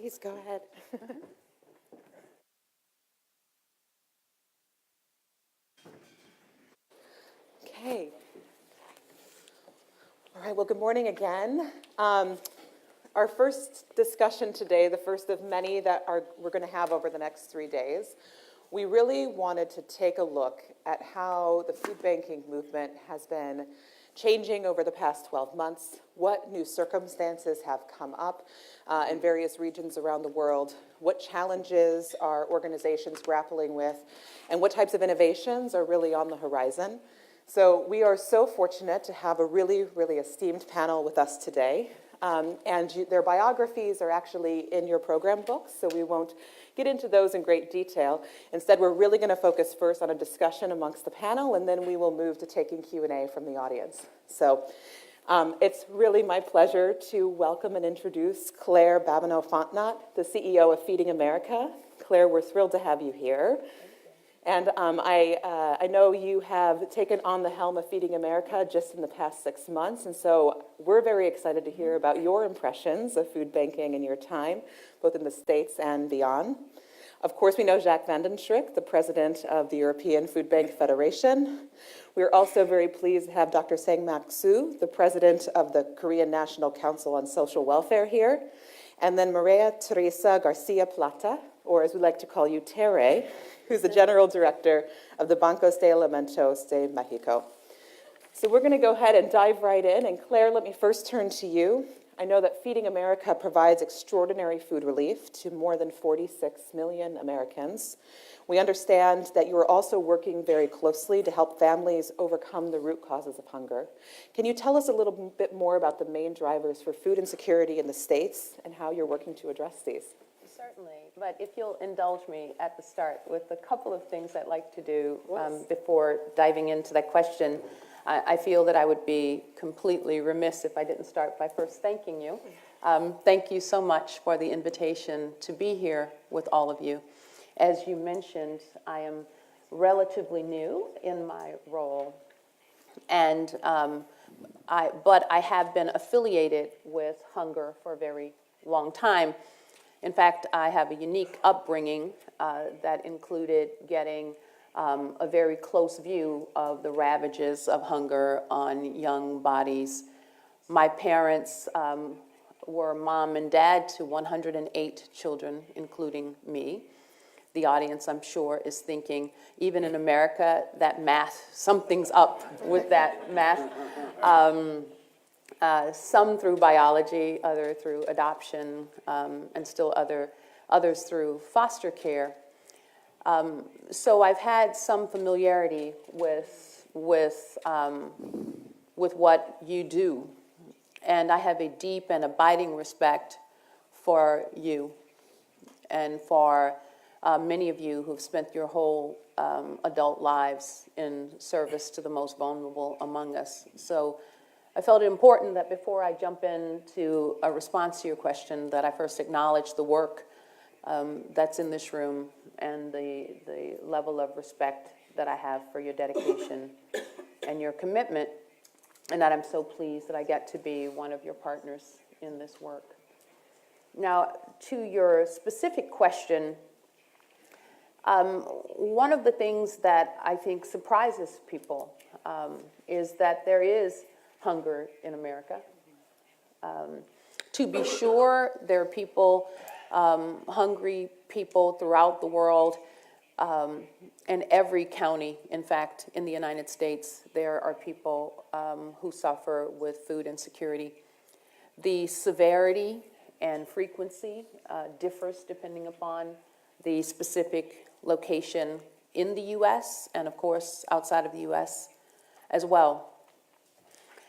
please go ahead. Okay. All right, well, good morning again. Our first discussion today, the first of many that we're going to have over the next 3 days, we really wanted to take a look at how the food banking movement has been changing over the past 12 months, what new circumstances have come up in various regions around the world, what challenges are organizations grappling with, and what types of innovations are really on the horizon. So we are so fortunate to have a really, really esteemed panel with us today. Their biographies are actually in your program books, so we won't get into those in great detail. Instead, we're really going to focus first on a discussion amongst the panel, and then we will move to taking Q&A from the audience. So it's really my pleasure to welcome and introduce Claire Babineaux-Fontenot, the CEO of Feeding America. Claire, we're thrilled to have you here. And I know you have taken on the helm of Feeding America just in the past 6 months, and so we're very excited to hear about your impressions of food banking in your time, both in the States and beyond. Of course, we know Jacques Vandenschrik, the president of the European Food Bank Federation. We're also very pleased to have Dr. Sang-Mok, the president of the Korean National Council on Social Welfare here, and then María Teresa García Plata, or as we like to call you, Tere, who's the general director of the Bancos de Alimentos de México. So we're going to go ahead and dive right in. And Claire, let me first turn to you. I know that Feeding America provides extraordinary food relief to more than 46 million Americans. We understand that you are also working very closely to help families overcome the root causes of hunger. Can you tell us a little bit more about the main drivers for food insecurity in the States and how you're working to address these? Certainly, but if you'll indulge me at the start with a couple of things I'd like to do before diving into that question. I feel that I would be completely remiss if I didn't start by first thanking you. Thank you so much for the invitation to be here with all of you. As you mentioned, I am relatively new in my role, and but I have been affiliated with hunger for a very long time. In fact, I have a unique upbringing that included getting a very close view of the ravages of hunger on young bodies. My parents were mom and dad to 108 children, including me. The audience, I'm sure, is thinking, even in America, that math, something's up with that math. Some through biology, other through adoption, and still others through foster care. So I've had some familiarity with what you do, and I have a deep and abiding respect for you and for many of you who've spent your whole adult lives in service to the most vulnerable among us. So I felt it important that before I jump into a response to your question, that I first acknowledge the work that's in this room and the level of respect that I have for your dedication and your commitment, and that I'm so pleased that I get to be one of your partners in this work. Now, to your specific question, one of the things that I think surprises people is that there is hunger in America. To be sure, there are people, hungry people throughout the world. In every county, in fact, in the United States, there are people who suffer with food insecurity. The severity and frequency differs depending upon the specific location in the U.S. and, of course, outside of the U.S. as well.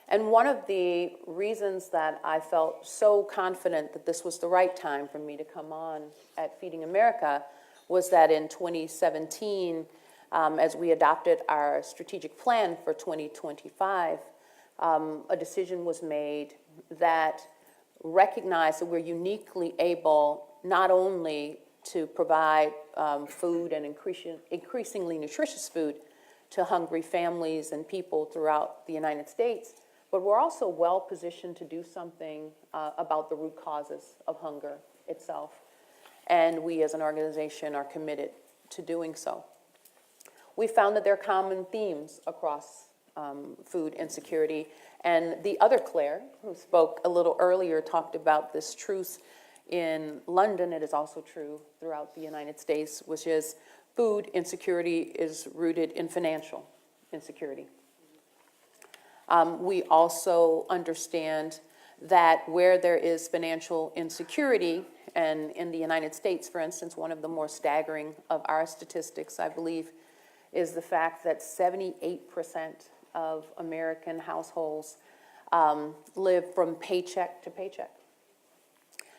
And one of the reasons that I felt so confident that this was the right time for me to come on at Feeding America was that in 2017, as we adopted our strategic plan for 2025, a decision was made that recognized that we're uniquely able not only to provide food and increasingly nutritious food to hungry families and people throughout the United States, but we're also well positioned to do something about the root causes of hunger itself. And we as an organization are committed to doing so. We found that there are common themes across food insecurity. And the other Claire, who spoke a little earlier, talked about this truth in London. It is also true throughout the United States, which is food insecurity is rooted in financial insecurity. We also understand that where there is financial insecurity, and in the United States, for instance, one of the more staggering of our statistics, I believe, is the fact that 78% of American households live from paycheck to paycheck.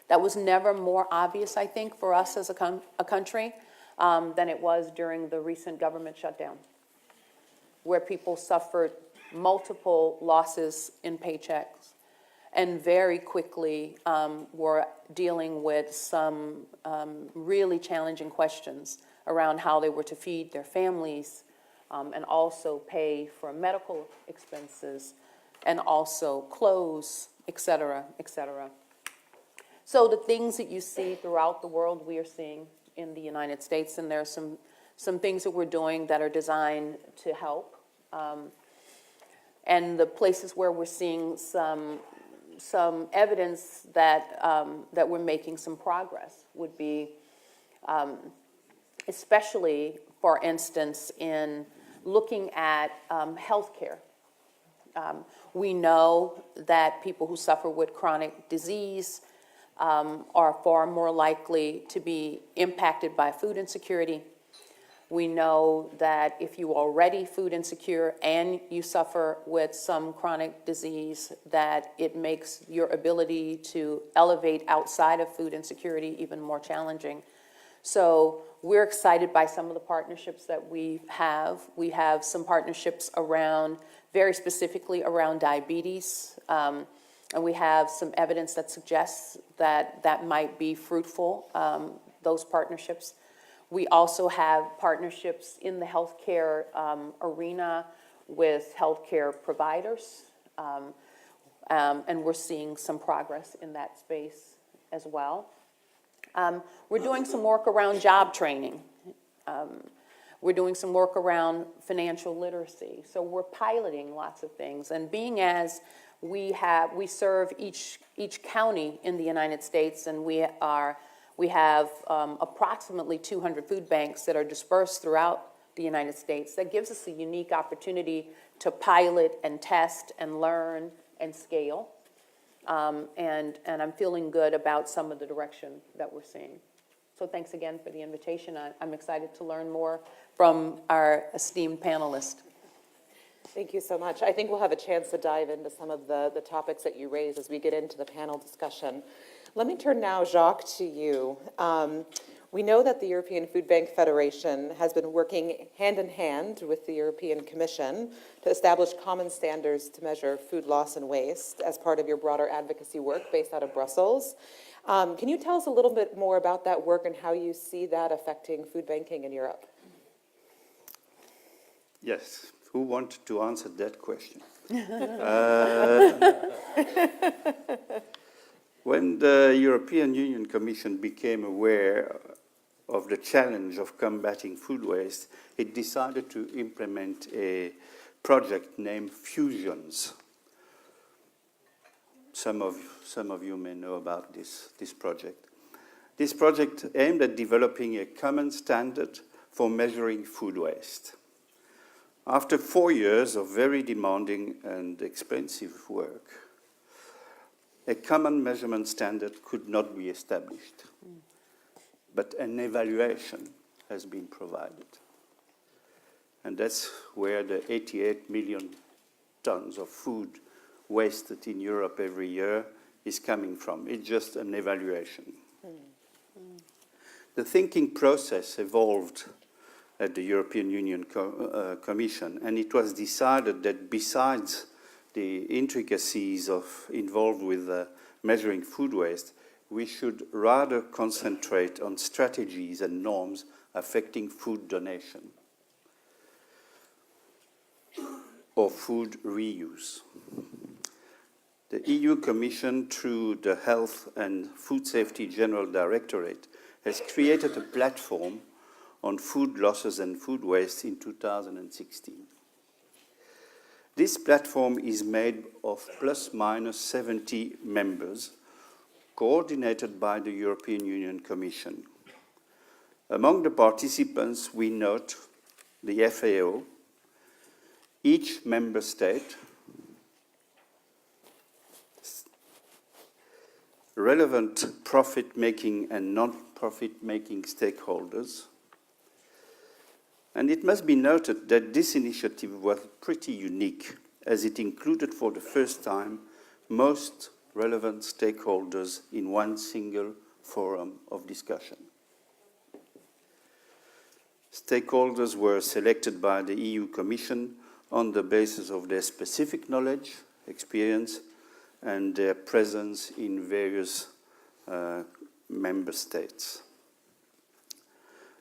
That was never more obvious, I think, for us as a country than it was during the recent government shutdown, where people suffered multiple losses in paychecks and very quickly were dealing with some really challenging questions around how they were to feed their families and also pay for medical expenses and also clothes, et cetera, et cetera. So the things that you see throughout the world, we are seeing in the United States, and there are some things that we're doing that are designed to help. And the places where we're seeing some evidence that that we're making some progress would be, especially, for instance, in looking at healthcare. We know that people who suffer with chronic disease are far more likely to be impacted by food insecurity. We know that if you are already food insecure and you suffer with some chronic disease, that it makes your ability to elevate outside of food insecurity even more challenging. So we're excited by some of the partnerships that we have. We have some partnerships around, very specifically around diabetes, and we have some evidence that suggests that that might be fruitful, those partnerships. We also have partnerships in the healthcare arena with healthcare providers, and we're seeing some progress in that space as well. We're doing some work around job training. We're doing some work around financial literacy. So we're piloting lots of things, and being as we serve each county in the United States, and we have approximately 200 food banks that are dispersed throughout the United States. That gives us a unique opportunity to pilot and test and learn and scale. And I'm feeling good about some of the direction that we're seeing. So thanks again for the invitation. I'm excited to learn more from our esteemed panelists. Thank you so much. I think we'll have a chance to dive into some of the topics that you raised as we get into the panel discussion. Let me turn now, Jacques, to you. We know that the European Food Bank Federation has been working hand in hand with the European Commission to establish common standards to measure food loss and waste as part of your broader advocacy work based out of Brussels. Can you tell us a little bit more about that work and how you see that affecting food banking in Europe? Yes. Who wanted to answer that question? When the European Union Commission became aware of the challenge of combating food waste, it decided to implement a project named Fusions. Some of you may know about this project. This project aimed at developing a common standard for measuring food waste. After 4 years of very demanding and expensive work, a common measurement standard could not be established, but an evaluation has been provided. And that's where the 88 million tons of food wasted in Europe every year is coming from. It's just an evaluation. The thinking process evolved at the European Union Commission, and it was decided that besides the intricacies involved with measuring food waste, we should rather concentrate on strategies and norms affecting food donation or food reuse. The EU Commission, through the Health and Food Safety General Directorate, has created a platform on food losses and food waste in 2016. This platform is made of plus minus 70 members, coordinated by the European Union Commission. Among the participants, we note the FAO, each member state, relevant profit-making and non-profit-making stakeholders. And it must be noted that this initiative was pretty unique, as it included for the first time most relevant stakeholders in one single forum of discussion. Stakeholders were selected by the EU Commission on the basis of their specific knowledge, experience, and their presence in various member states.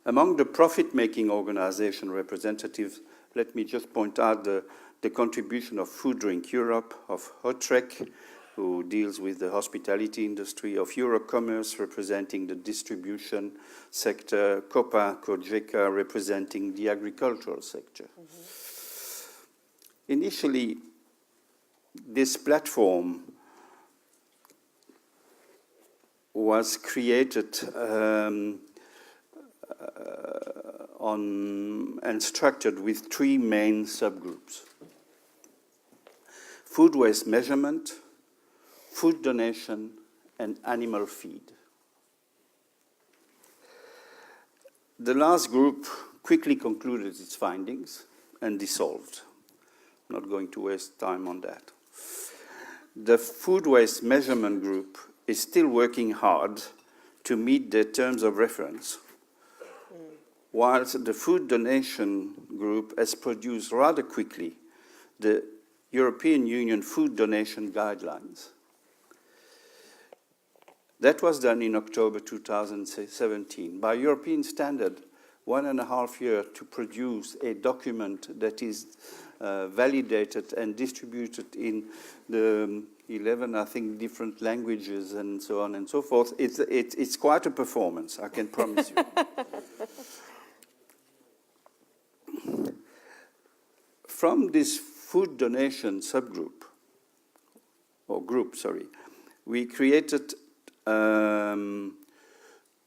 Among the profit-making organization representatives, let me just point out the contribution of Food Drink Europe, of HOTREC, who deals with the hospitality industry, of Eurocommerce, representing the distribution sector, COPA, COGECA, representing the agricultural sector. Mm-hmm. Initially, this platform was created and structured with three main subgroups: food waste measurement, food donation, and animal feed. The last group quickly concluded its findings and dissolved. I'm not going to waste time on that. The food waste measurement group is still working hard to meet their terms of reference, whilst the food donation group has produced rather quickly the European Union food donation guidelines. That was done in October 2017. By European standard, 1.5 years to produce a document that is validated and distributed in the 11, I think, different languages and so on and so forth. It's quite a performance, I can promise you. From this food donation subgroup, or group, sorry, we created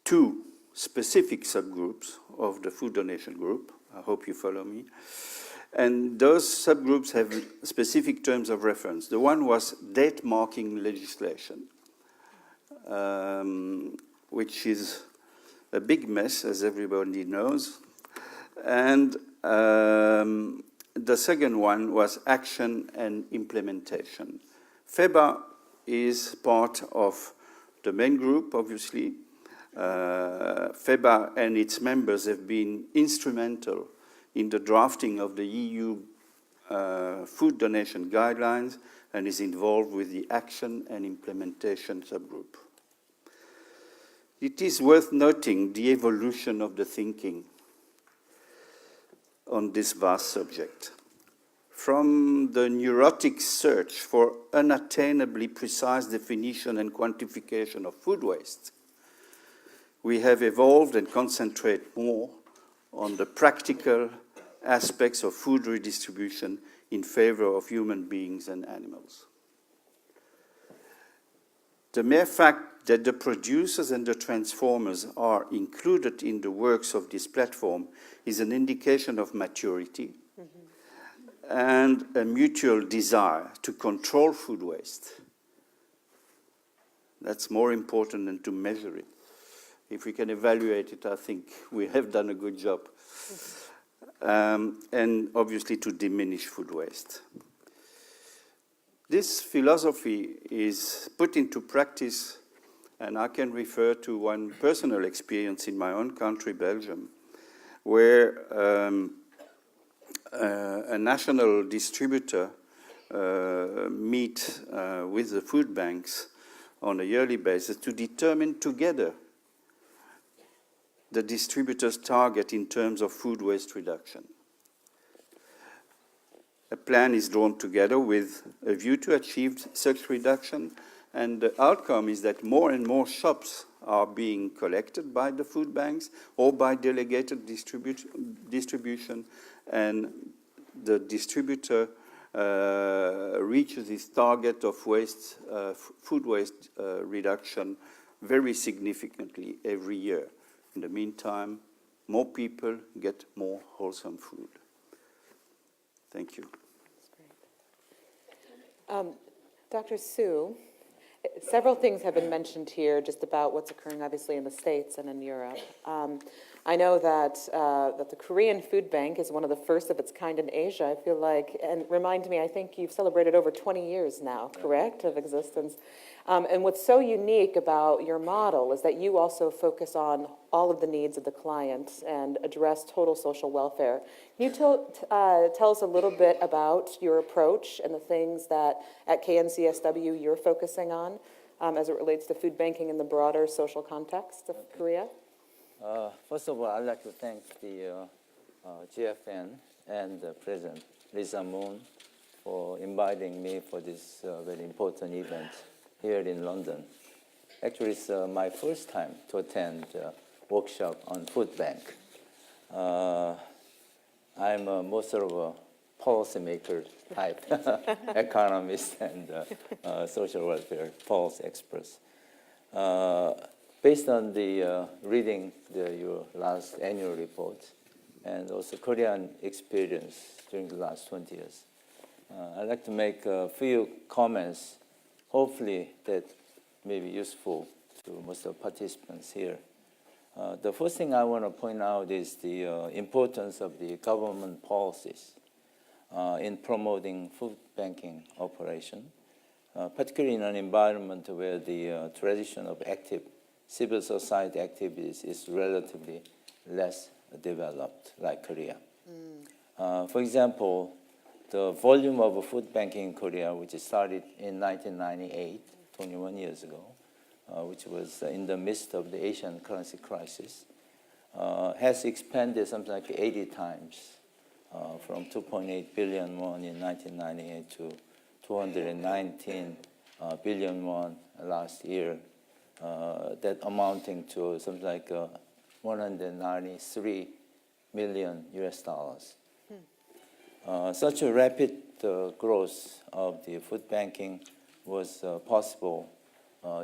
two specific subgroups of the food donation group. I hope you follow me. And those subgroups have specific terms of reference. The one was date marking legislation, which is a big mess, as everybody knows. And the second one was action and implementation. FEBA is part of the main group, obviously. FEBA and its members have been instrumental in the drafting of the EU food donation guidelines and is involved with the action and implementation subgroup. It is worth noting the evolution of the thinking on this vast subject. From the neurotic search for unattainably precise definition and quantification of food waste, we have evolved and concentrate more on the practical aspects of food redistribution in favor of human beings and animals. The mere fact that the producers and the transformers are included in the works of this platform is an indication of maturity and a mutual desire to control food waste. That's more important than to measure it. If we can evaluate it, I think we have done a good job. And obviously to diminish food waste. This philosophy is put into practice, and I can refer to one personal experience in my own country, Belgium, where a national distributor meet with the food banks on a yearly basis to determine together the distributor's target in terms of food waste reduction. plan is drawn together with a view to achieve such reduction, and the outcome is that more and more shops are being collected by the food banks or by delegated distribution, and the distributor reaches its target of food waste reduction very significantly every year. In the meantime, more people get more wholesome food. Thank you. Dr. Su, several things have been mentioned here just about what's occurring obviously in the States and in Europe. I know that the Korean Food Bank is one of the first of its kind in Asia, I feel like, and remind me, I think you've celebrated over 20 years now, correct, of existence. And what's so unique about your model is that you also focus on all of the needs of the client and address total social welfare. Can you tell us a little bit about your approach and the things that at KNCSW you're focusing on as it relates to food banking in the broader social context of Korea? First of all, I'd like to thank the GFN and President Lisa Moon for inviting me for this very important event here in London. Actually, it's my first time to attend a workshop on food bank. I'm more sort of a policymaker type, economist and social welfare policy experts. Based on the reading your last annual report and also Korean experience during the last 20 years, I'd like to make a few comments, hopefully that may be useful to most of the participants here. The first thing I want to point out is the importance of the government policies in promoting food banking operation, particularly in an environment where the tradition of active civil society activities is relatively less developed, like Korea. For example, the volume of food banking in Korea, which started in 1998, 21 years ago, which was in the midst of the Asian currency crisis, has expanded something like 80 times, from 2.8 billion won in 1998 to 219 billion won last year, that amounting to something like 193 million US dollars. Such a rapid growth of the food banking was possible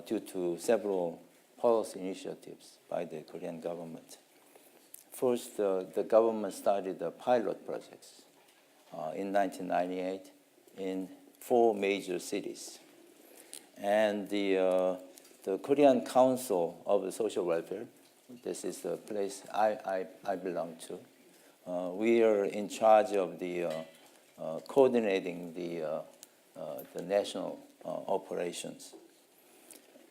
due to several policy initiatives by the Korean government. First, the government started the pilot projects in 1998 in 4 major cities. And the Korean Council of the Social Welfare, this is the place I belong to. We are in charge of the coordinating the national operations.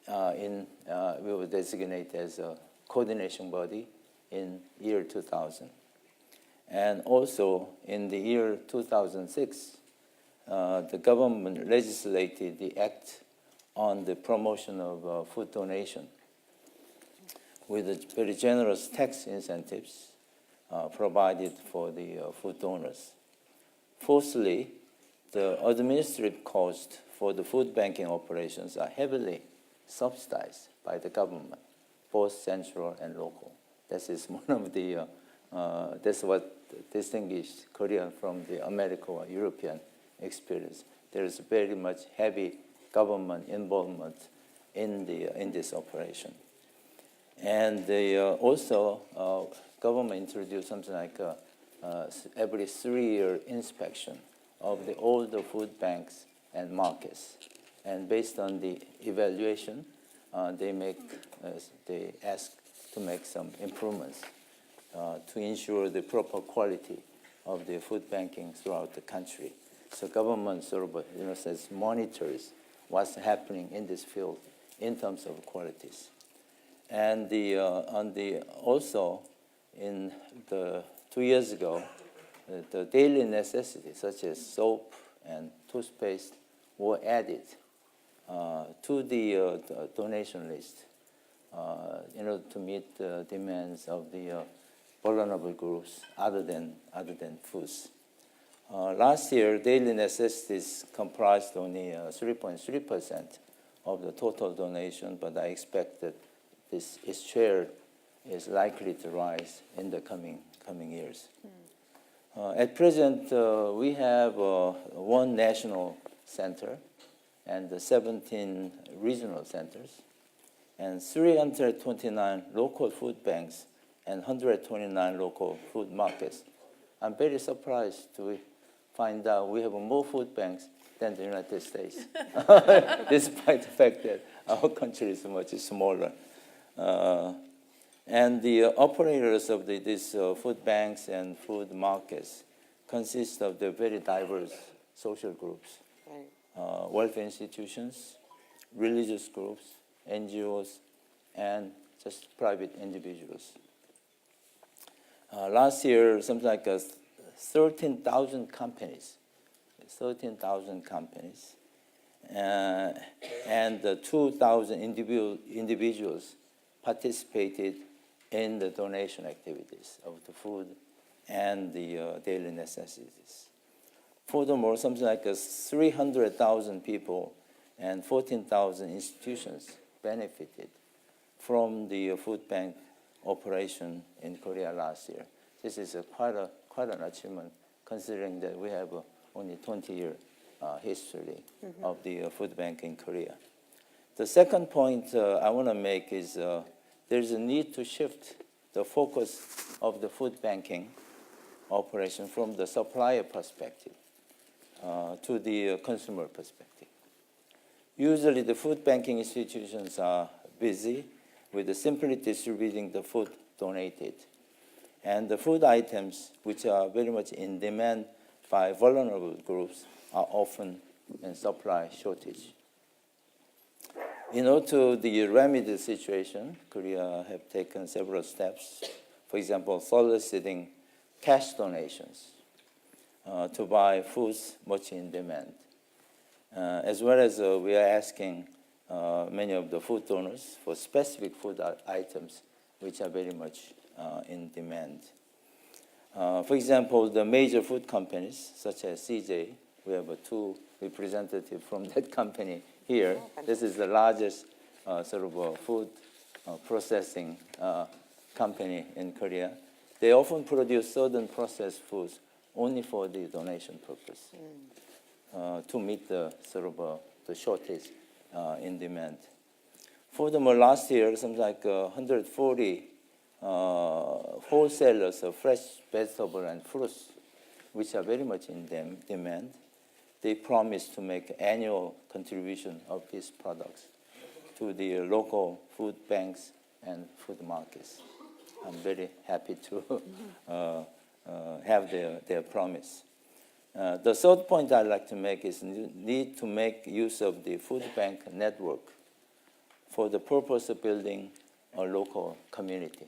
We were designated as a coordination body in year 2000. And also in the year 2006, the government legislated the act on the promotion of food donation with very generous tax incentives provided for the food donors. Fourthly, the administrative cost for the food banking operations are heavily subsidized by the government, both central and local. This is one of the, that's what distinguishes Korea from the American or European experience. There is very much heavy government involvement in this operation. And also, government introduced something like every 3-year inspection of all the food banks and markets. And based on the evaluation, they ask to make some improvements to ensure the proper quality of the food banking throughout the country. So government sort of says monitors what's happening in this field in terms of qualities. And also in the 2 years ago, the daily necessities such as soap and toothpaste were added to the donation list in order to meet the demands of the vulnerable groups other than foods. Last year, daily necessities comprised only 3.3% of the total donation, but I expect that its share is likely to rise in the coming years. At present, we have one national center and 17 regional centers, and 329 local food banks and 129 local food markets. I'm very surprised to find out we have more food banks than the United States, despite the fact that our country is much smaller. And the operators of these food banks and food markets consist of the very diverse social groups, Right. welfare institutions, religious groups, NGOs, and just private individuals. Last year, something like 13,000 companies, and 2,000 individuals participated in the donation activities of the food and the daily necessities. Furthermore, something like 300,000 people and 14,000 institutions benefited from the food bank operation in Korea last year. This is quite an achievement, considering that we have only 20-year history of the food bank in Korea. The second point I want to make is there's a need to shift the focus of the food banking operation from the supplier perspective to the consumer perspective. Usually the food banking institutions are busy with simply distributing the food donated. And the food items, which are very much in demand by vulnerable groups, are often in supply shortage. In order to remedy the situation, Korea have taken several steps. For example, soliciting cash donations to buy foods much in demand. As well as we are asking many of the food donors for specific food items which are very much in demand. For example, the major food companies such as CJ, we have two representatives from that company here. This is the largest food processing company in Korea. They often produce certain processed foods only for the donation purpose to meet the shortage in demand. Furthermore, last year, something like 140 wholesalers of fresh vegetable and fruits, which are very much in demand, they promised to make annual contribution of these products to the local food banks and food markets. I'm very happy to have their promise. The third point I'd like to make is need to make use of the food bank network for the purpose of building a local community.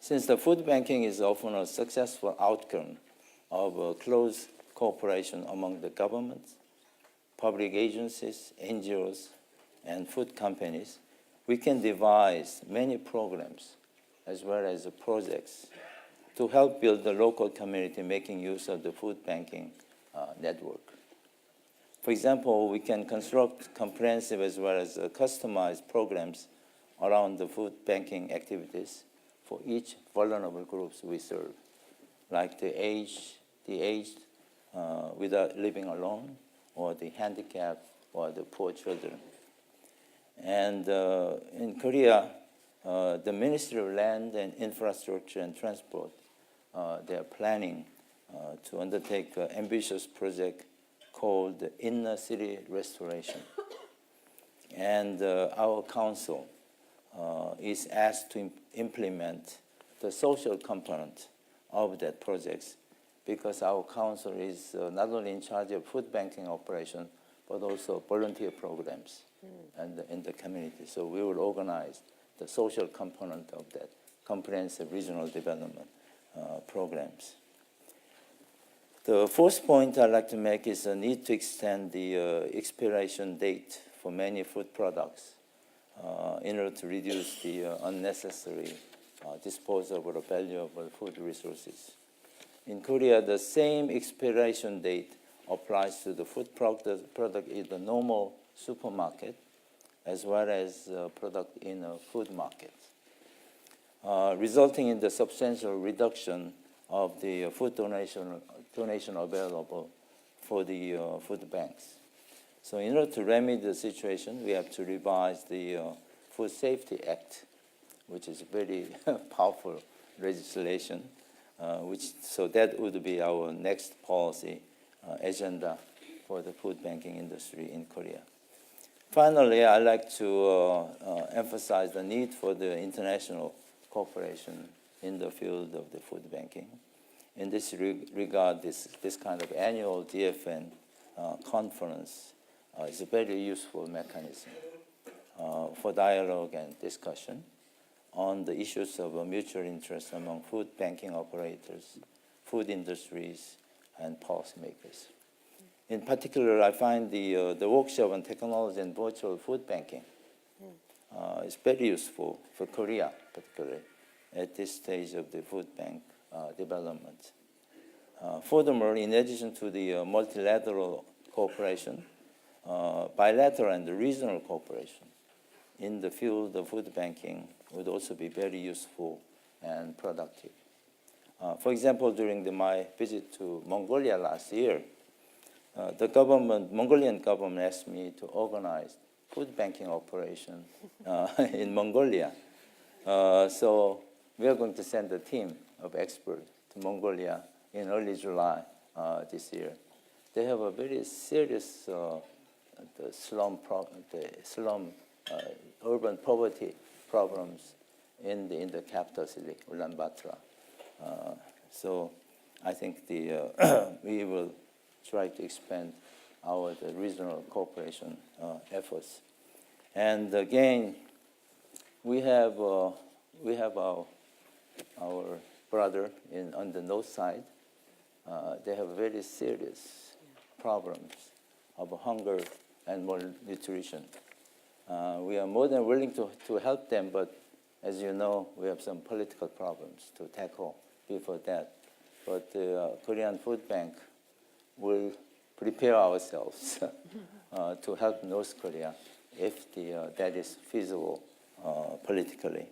Since the food banking is often a successful outcome of a close cooperation among the governments, public agencies, NGOs, and food companies, we can devise many programs as well as projects to help build the local community making use of the food banking network. For example, we can construct comprehensive as well as customized programs around the food banking activities for each vulnerable groups we serve, like the aged without living alone, or the handicapped, or the poor children. And in Korea, the Ministry of Land and Infrastructure and Transport, they are planning to undertake an ambitious project called Inner City Restoration. And our council is asked to implement the social component of that project, because our council is not only in charge of food banking operation, but also volunteer programs and in the community. So we will organize the social component of that comprehensive regional development programs. The fourth point I'd like to make is the need to extend the expiration date for many food products in order to reduce the unnecessary disposal of valuable food resources. In Korea, the same expiration date applies to the food product in the normal supermarket as well as product in a food market, resulting in the substantial reduction of the food donation available for the food banks. So in order to remedy the situation, we have to revise the Food Safety Act, which is very powerful legislation, so that would be our next policy agenda for the food banking industry in Korea. Finally, I'd like to emphasize the need for the international cooperation in the field of the food banking. In this regard, this kind of annual DFN conference is a very useful mechanism for dialogue and discussion on the issues of mutual interest among food banking operators, food industries, and policymakers. In particular, I find the workshop on technology and virtual food banking is very useful for Korea, particularly at this stage of the food bank development. Furthermore, in addition to the multilateral cooperation, bilateral and regional cooperation in the field of food banking would also be very useful and productive. For example, during my visit to Mongolia last year, the Mongolian government asked me to organize food banking operation in Mongolia. So we are going to send a team of experts to Mongolia in early July this year. They have a very serious urban poverty problems in the capital city, Ulaanbaatar. So I think we will try to expand the regional cooperation efforts. And again, we have our brother on the north side. They have very serious problems of hunger and malnutrition. We are more than willing to help them, but as you know, we have some political problems to tackle before that. But the Korean Food Bank will prepare ourselves to help North Korea if that is feasible politically.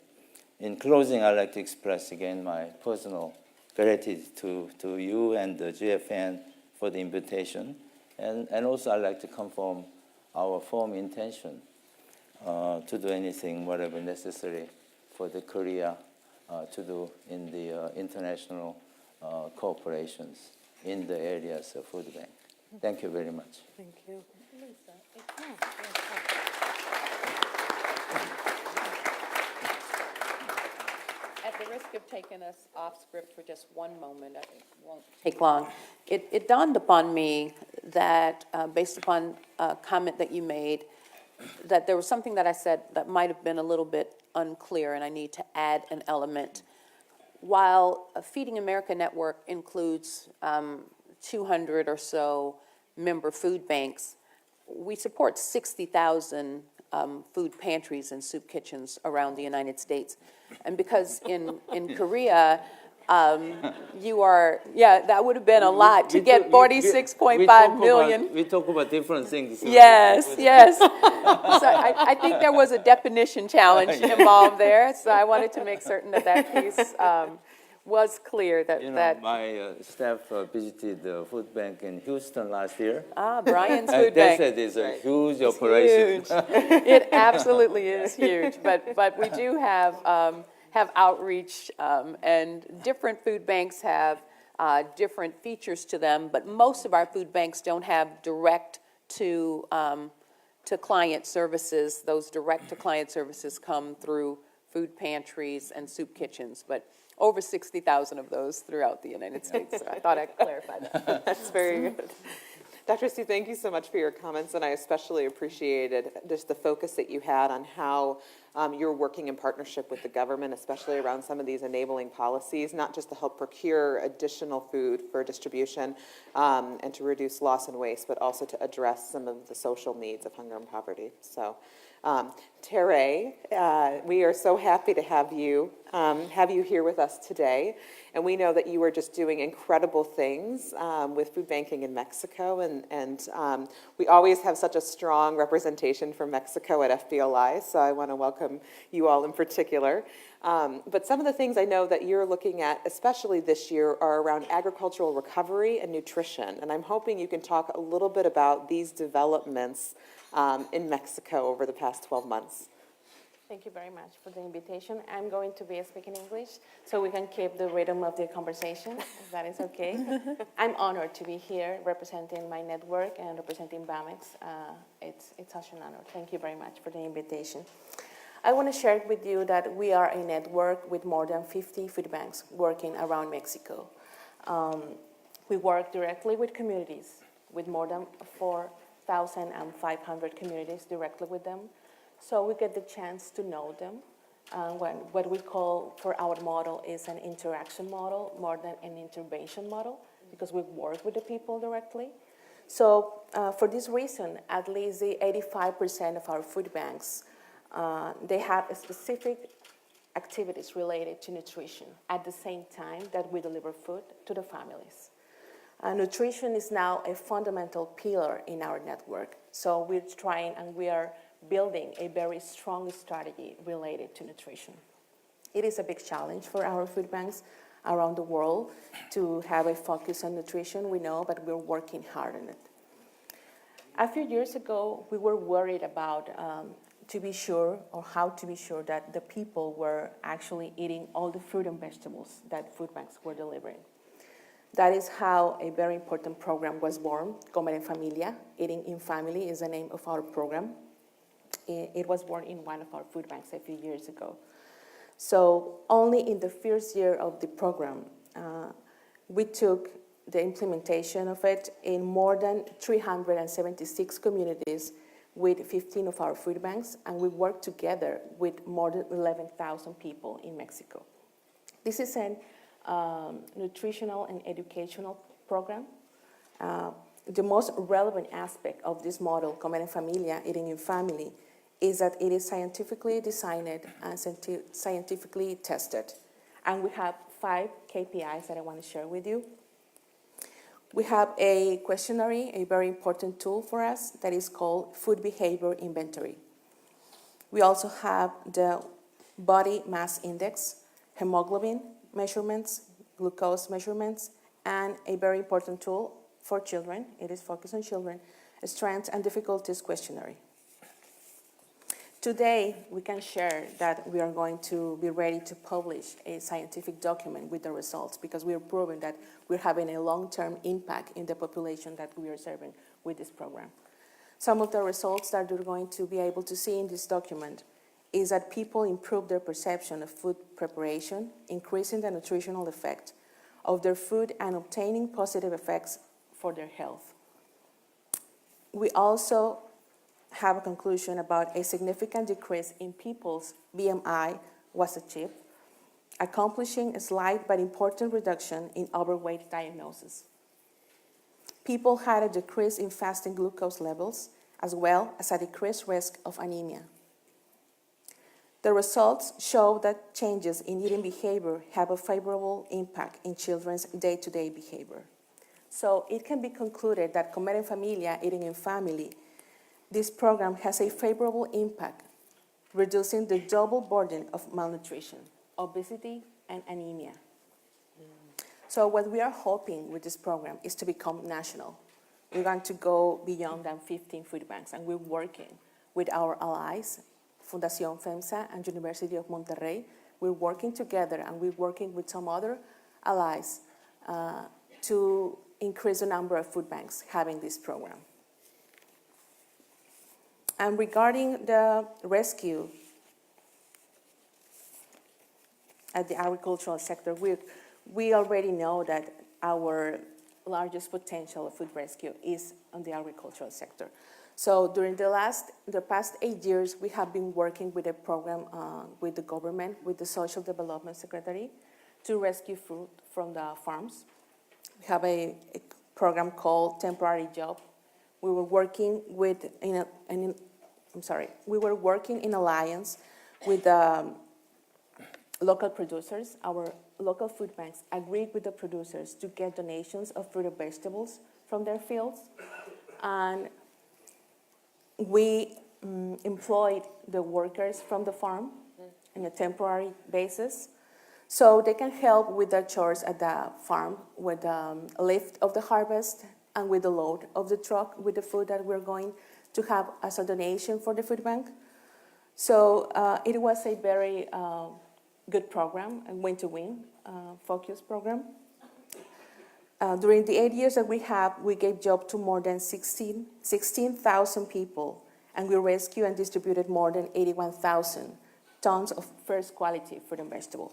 In closing, I'd like to express again my personal gratitude to you and the GFN for the invitation. And also I'd like to confirm our firm intention to do anything, whatever necessary for the Korea to do in the international cooperations in the areas of food bank. Thank you very much. Thank you. At the risk of taking us off script for just one moment, it won't take long. It dawned upon me that, based upon a comment that you made, that there was something that I said that might have been a little bit unclear, and I need to add an element. While Feeding America Network includes 200 or so member food banks, we support 60,000 food pantries and soup kitchens around the United States. And because in Korea, you are, that would have been a lot to get 46.5 million. We talk about different things. Yes. So I think there was a definition challenge involved there. So I wanted to make certain that piece was clear. My staff visited the food bank in Houston last year. Brian's Food Bank. They said it's a huge operation. Huge. It absolutely is huge. But we do have outreach, and different food banks have different features to them. But most of our food banks don't have direct to client services. Those direct to client services come through food pantries and soup kitchens. But over 60,000 of those throughout the United States. So I thought I'd clarify that. That's very good. Dr. Su, thank you so much for your comments, and I especially appreciated just the focus that you had on how you're working in partnership with the government, especially around some of these enabling policies, not just to help procure additional food for distribution and to reduce loss and waste, but also to address some of the social needs of hunger and poverty. So Teresa, we are so happy to have you here with us today. And we know that you are just doing incredible things with food banking in Mexico. And we always have such a strong representation from Mexico at FBLI. So I want to welcome you all in particular. But some of the things I know that you're looking at, especially this year, are around agricultural recovery and nutrition. And I'm hoping you can talk a little bit about these developments in Mexico over the past 12 months. Thank you very much for the invitation. I'm going to be speaking English so we can keep the rhythm of the conversation, if that is okay. I'm honored to be here representing my network and representing Bamex. It's such an honor. Thank you very much for the invitation. I want to share with you that we are a network with more than 50 food banks working around Mexico. We work directly with communities, with more than 4,500 communities directly with them. So we get the chance to know them. What we call for our model is an interaction model more than an intervention model, because we work with the people directly. So for this reason, at least the 85% of our food banks, they have specific activities related to nutrition at the same time that we deliver food to the families. Nutrition is now a fundamental pillar in our network. So we're trying and we are building a very strong strategy related to nutrition. It is a big challenge for our food banks around the world to have a focus on nutrition, we know, but we're working hard on it. A few years ago, we were worried about to be sure, or how to be sure that the people were actually eating all the fruit and vegetables that food banks were delivering. That is how a very important program was born, Comer en Familia. Eating in Family is the name of our program. It was born in one of our food banks a few years ago. So only in the first year of the program, we took the implementation of it in more than 376 communities with 15 of our food banks, and we worked together with more than 11,000 people in Mexico. This is a nutritional and educational program. The most relevant aspect of this model, Comer en Familia, eating in family, is that it is scientifically designed and scientifically tested. And we have 5 KPIs that I want to share with you. We have a questionnaire, a very important tool for us, that is called Food Behavior Inventory. We also have the Body Mass Index, hemoglobin measurements, glucose measurements, and a very important tool for children, it is focused on children, a Strengths and Difficulties Questionnaire. Today, we can share that we are going to be ready to publish a scientific document with the results, because we are proving that we're having a long-term impact in the population that we are serving with this program. Some of the results that you're going to be able to see in this document is that people improve their perception of food preparation, increasing the nutritional effect of their food and obtaining positive effects for their health. We also have a conclusion about a significant decrease in people's BMI was achieved, accomplishing a slight but important reduction in overweight diagnosis. People had a decrease in fasting glucose levels, as well as a decreased risk of anemia. The results show that changes in eating behavior have a favorable impact in children's day-to-day behavior. So it can be concluded that Comer en Familia, eating in family, this program has a favorable impact, reducing the double burden of malnutrition, obesity, and anemia. So what we are hoping with this program is to become national. We're going to go beyond than 15 food banks, and we're working with our allies, Fundación FEMSA and University of Monterrey. We're working together, and we're working with some other allies to increase the number of food banks having this program. And regarding the rescue at the agricultural sector, we already know that our largest potential of food rescue is on the agricultural sector. So during the past 8 years, we have been working with a program with the government, with the Social Development Secretary, to rescue food from the farms. We have a program called Temporary Job. We were working with in we were working in alliance with local producers. Our local food banks agreed with the producers to get donations of fruit and vegetables from their fields. And we employed the workers from the farm on a temporary basis, so they can help with their chores at the farm, with the lift of the harvest and with the load of the truck with the food that we're going to have as a donation for the food bank. So it was a very good program, a win-to-win focus program. During the 8 years that we gave job to more than 16,000 people, and we rescued and distributed more than 81,000 tons of first quality fruit and vegetable.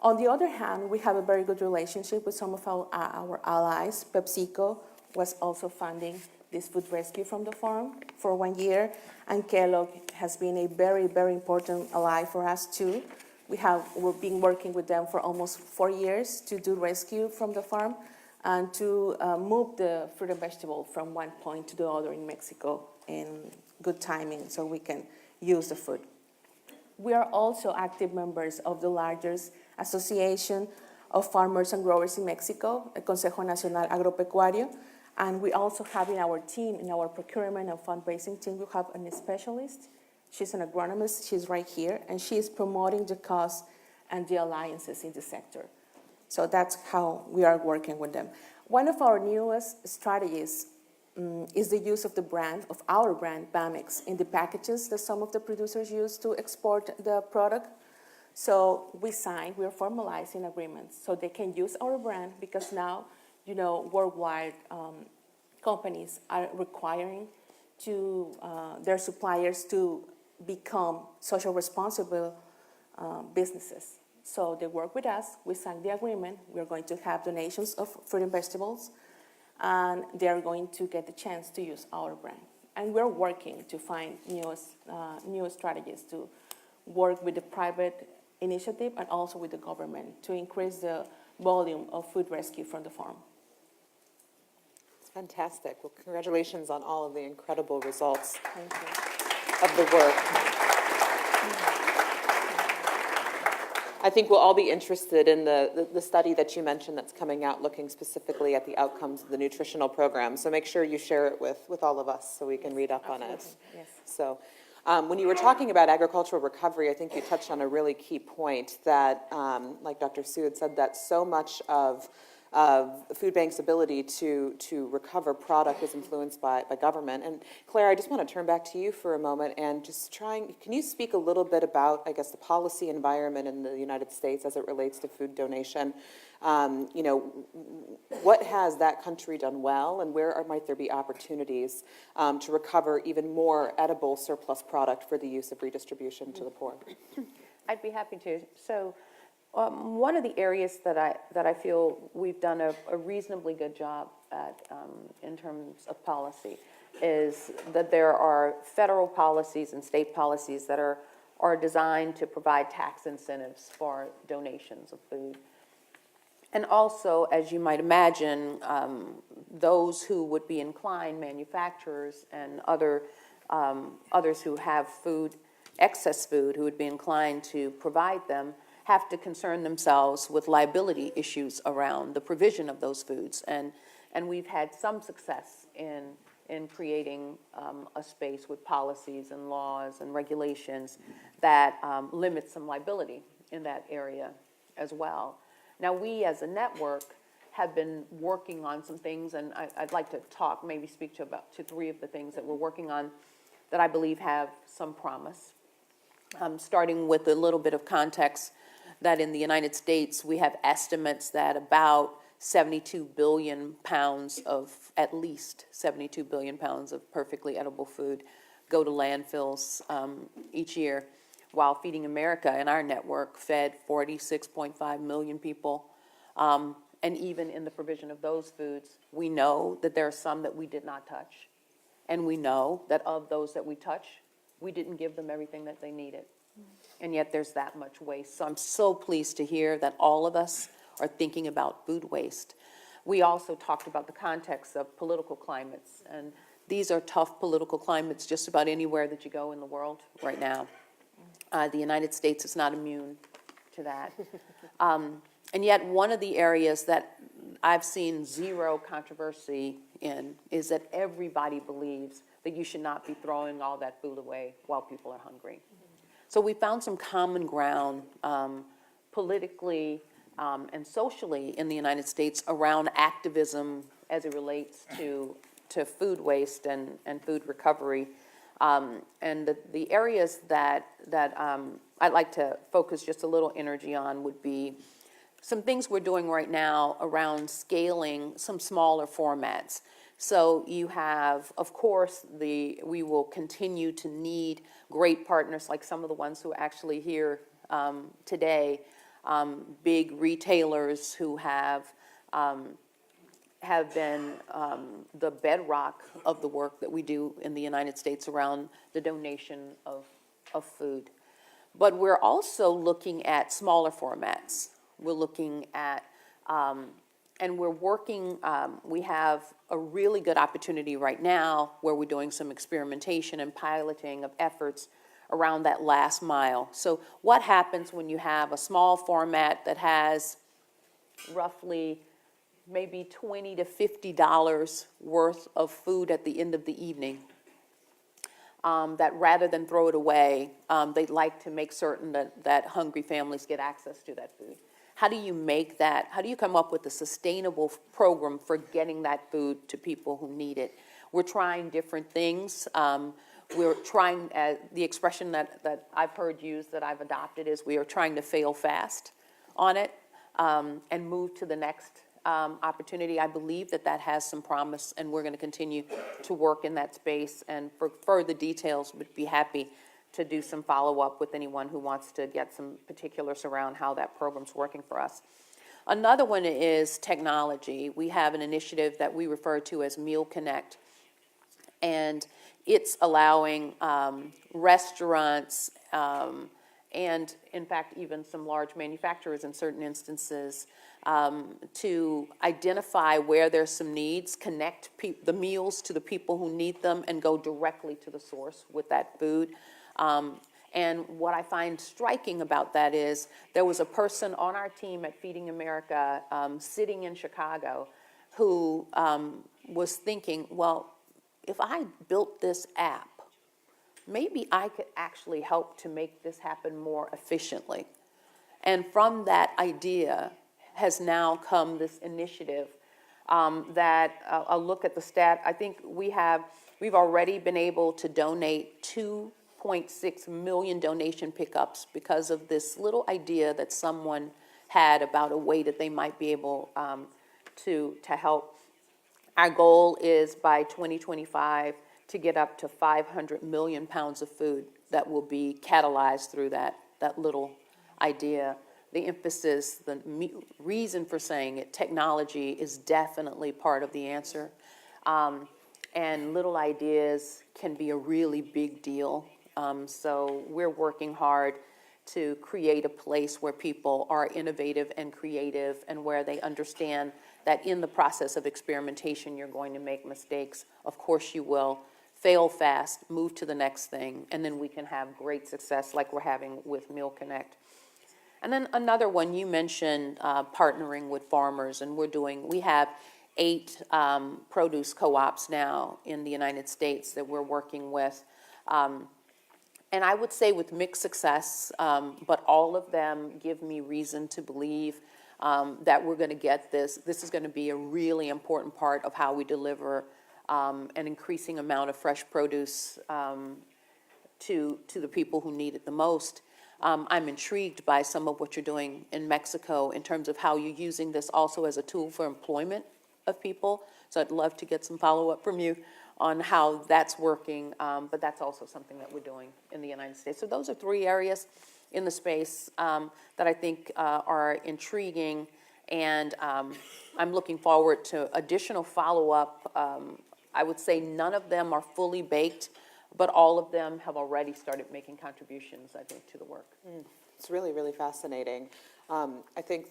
On the other hand, we have a very good relationship with some of our allies. PepsiCo was also funding this food rescue from the farm for 1 year, and Kellogg has been a very, very important ally for us too. We've been working with them for almost 4 years to do rescue from the farm and to move the fruit and vegetable from one point to the other in Mexico in good timing so we can use the food. We are also active members of the largest association of farmers and growers in Mexico, el Consejo Nacional Agropecuario, and we also have in our team, in our procurement and fundraising team, we have a specialist. She's an agronomist, she's right here, and she is promoting the cause and the alliances in the sector. So that's how we are working with them. One of our newest strategies is the use of our brand, Bamex, in the packages that some of the producers use to export the product. So we are formalizing agreements so they can use our brand, because now, worldwide companies are requiring their suppliers to become social responsible businesses. So they work with us, we signed the agreement, we're going to have donations of fruit and vegetables, and they're going to get the chance to use our brand. And we're working to find new strategies to work with the private initiative and also with the government to increase the volume of food rescue from the farm. It's fantastic. Well, congratulations on all of the incredible results Thank you. of the work. I think we'll all be interested in the study that you mentioned that's coming out looking specifically at the outcomes of the nutritional program. So make sure you share it with all of us so we can read up on it. Yes. So when you were talking about agricultural recovery, I think you touched on a really key point that, like Dr. Sue had said, that so much of food banks' ability to recover product is influenced by government. And Claire, I just want to turn back to you for a moment and can you speak a little bit about, I guess, the policy environment in the United States as it relates to food donation? What has that country done well, and where might there be opportunities to recover even more edible surplus product for the use of redistribution to the poor? I'd be happy to. So one of the areas that I feel we've done a reasonably good job at in terms of policy is that there are federal policies and state policies that are designed to provide tax incentives for donations of food. And also, as you might imagine, those who would be inclined, manufacturers and others who have excess food, who would be inclined to provide them, have to concern themselves with liability issues around the provision of those foods. And we've had some success in creating a space with policies and laws and regulations that limit some liability in that area as well. Now, we as a network have been working on some things, and I'd like to speak to three of the things that we're working on that I believe have some promise. Starting with a little bit of context, that in the United States, we have estimates that about 72 billion pounds at least 72 billion pounds of perfectly edible food go to landfills each year, while Feeding America in our network fed 46.5 million people. And even in the provision of those foods, we know that there are some that we did not touch. And we know that of those that we touch, we didn't give them everything that they needed. And yet there's that much waste. So I'm so pleased to hear that all of us are thinking about food waste. we also talked about the context of political climates. And these are tough political climates just about anywhere that you go in the world right now. The United States is not immune to that. And yet one of the areas that I've seen zero controversy in is that everybody believes that you should not be throwing all that food away while people are hungry. So we found some common ground politically and socially in the United States around activism as it relates to food waste and food recovery. And the areas that I'd like to focus just a little energy on would be some things we're doing right now around scaling some smaller formats. So you have, of course, we will continue to need great partners like some of the ones who are actually here today, big retailers who have been the bedrock of the work that we do in the United States around the donation of food. But we're also looking at smaller formats. We're looking at, and we're working, we have a really good opportunity right now where we're doing some experimentation and piloting of efforts around that last mile. So what happens when you have a small format that has roughly maybe $20 to $50 worth of food at the end of the evening, that rather than throw it away, they'd like to make certain that hungry families get access to that food. How do you make that, how do you come up with a sustainable program for getting that food to people who need it? We're trying different things. We're trying, the expression that I've heard used that I've adopted is we are trying to fail fast on it and move to the next opportunity. I believe that has some promise, and we're going to continue to work in that space. And for further details, would be happy to do some follow-up with anyone who wants to get some particulars around how that program's working for us. Another one is technology. We have an initiative that we refer to as Meal Connect, and it's allowing restaurants and, in fact, even some large manufacturers in certain instances to identify where there's some needs, connect the meals to the people who need them, and go directly to the source with that food. And what I find striking about that is there was a person on our team at Feeding America sitting in Chicago who was thinking, well, if I built this app, maybe I could actually help to make this happen more efficiently. And from that idea has now come this initiative that I'll look at the stat. I think we've already been able to donate 2.6 million donation pickups because of this little idea that someone had about a way that they might be able to help. Our goal is by 2025 to get up to 500 million pounds of food that will be catalyzed through that little idea. The emphasis, the reason for saying it, technology is definitely part of the answer. And little ideas can be a really big deal. So we're working hard to create a place where people are innovative and creative and where they understand that in the process of experimentation, you're going to make mistakes. Of course you will. Fail fast, move to the next thing, and then we can have great success like we're having with Meal Connect. And then another one, you mentioned partnering with farmers, and we have 8 produce co-ops now in the United States that we're working with. And I would say with mixed success, but all of them give me reason to believe that we're going to get this. This is going to be a really important part of how we deliver an increasing amount of fresh produce to the people who need it the most. I'm intrigued by some of what you're doing in Mexico in terms of how you're using this also as a tool for employment of people. So I'd love to get some follow-up from you on how that's working, but that's also something that we're doing in the United States. So those are 3 areas in the space that I think are intriguing, and I'm looking forward to additional follow-up. I would say none of them are fully baked, but all of them have already started making contributions, I think, to the work. It's really, really fascinating. I think,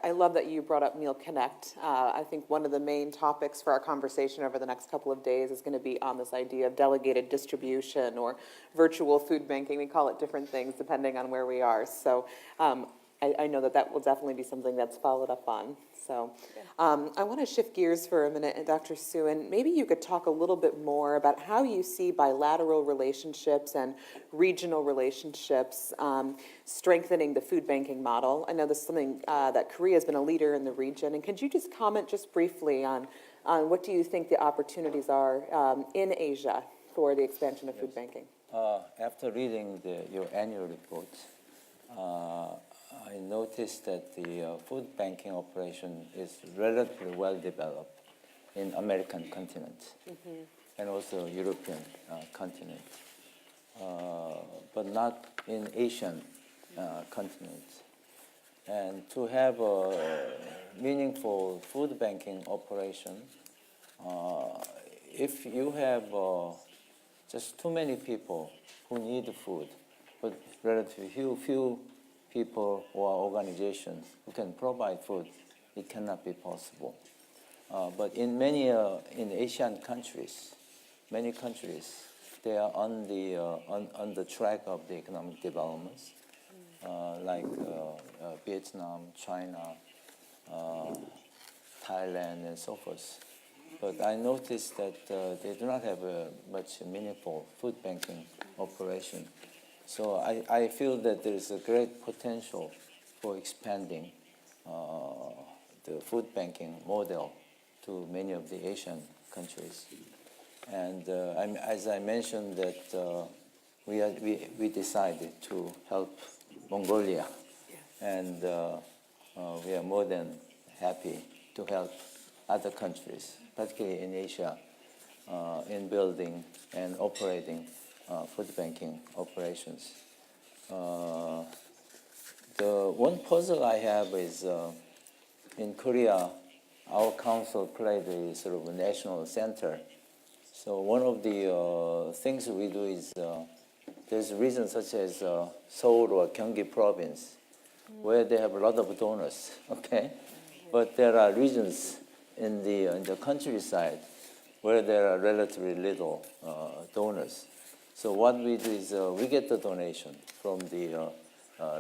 I love that you brought up Meal Connect. I think one of the main topics for our conversation over the next couple of days is going to be on this idea of delegated distribution or virtual food banking. We call it different things depending on where we are. So I know that will definitely be something that's followed up on. So I want to shift gears for a minute, Dr. Sue, and maybe you could talk a little bit more about how you see bilateral relationships and regional relationships strengthening the food banking model. I know this is something that Korea has been a leader in the region, and could you just comment just briefly on what do you think the opportunities are in Asia for the expansion of food banking? After reading your annual report, I noticed that the food banking operation is relatively well developed in American continent and also European continent, but not in Asian continent. And to have a meaningful food banking operation, if you have just too many people who need food, but relatively few people or organizations who can provide food, it cannot be possible. But in many in Asian countries, many countries, they are on the track of the economic developments, like Vietnam, China, Thailand, and so forth. But I noticed that they do not have a much meaningful food banking operation. So I feel that there is a great potential for expanding the food banking model to many of the Asian countries. And as I mentioned, that we decided to help Mongolia, and we are more than happy to help other countries, particularly in Asia, in building and operating food banking operations. The one puzzle I have is in Korea, our council played a sort of a national center. So one of the things we do is there's regions such as Seoul or Gyeonggi province where they have a lot of donors, okay? But there are regions in the countryside where there are relatively little donors. So what we do is we get the donation from the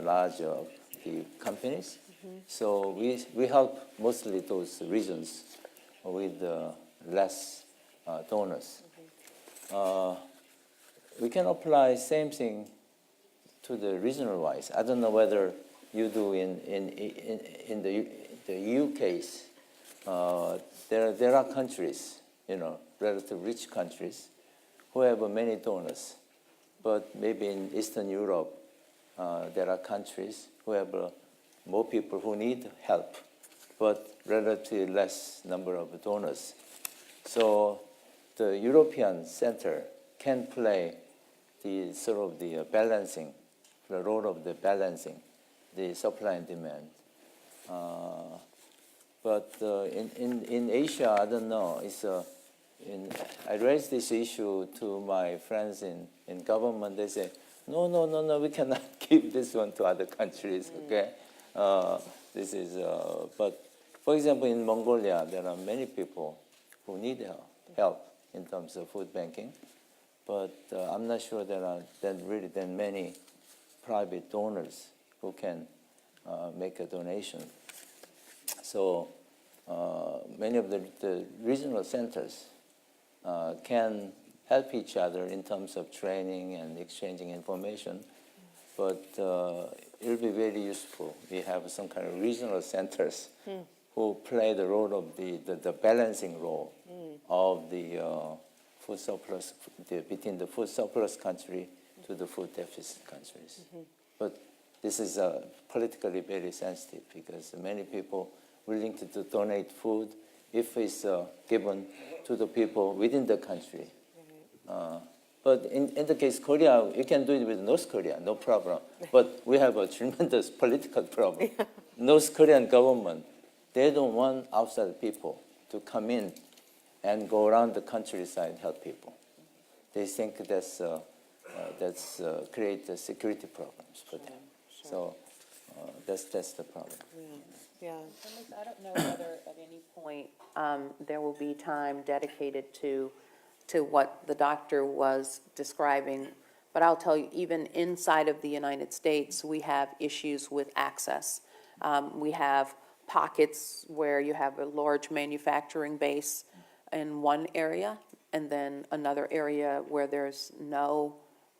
large the companies. So we help mostly those regions with less donors. We can apply same thing to the regional wise. I don't know whether you do in the EU case. There are countries, relatively rich countries, who have many donors. But maybe in Eastern Europe, there are countries who have more people who need help, but relatively less number of donors. So the European Center can play the sort of the balancing, the role of the balancing, the supply and demand. But in Asia, I don't know. I raised this issue to my friends in government. They say, no, we cannot give this one to other countries, okay? But for example, in Mongolia, there are many people who need help in terms of food banking, but I'm not sure there are really that many private donors who can make a donation. So many of the regional centers can help each other in terms of training and exchanging information, but it'll be very useful. We have some kind of regional centers who play the role of the balancing role of the food surplus, between the food surplus country to the food deficit countries. But this is politically very sensitive because many people willing to donate food if it's given to the people within the country. But in the case of Korea, you can do it with North Korea, no problem. But we have a tremendous political problem. North Korean government, they don't want outside people to come in and go around the countryside and help people. They think that's create security problems for them. So that's the problem. Yeah. I don't know whether at any point there will be time dedicated to what the doctor was describing, but I'll tell you, even inside of the United States, we have issues with access. We have pockets where you have a large manufacturing base in one area, and then another area where there's no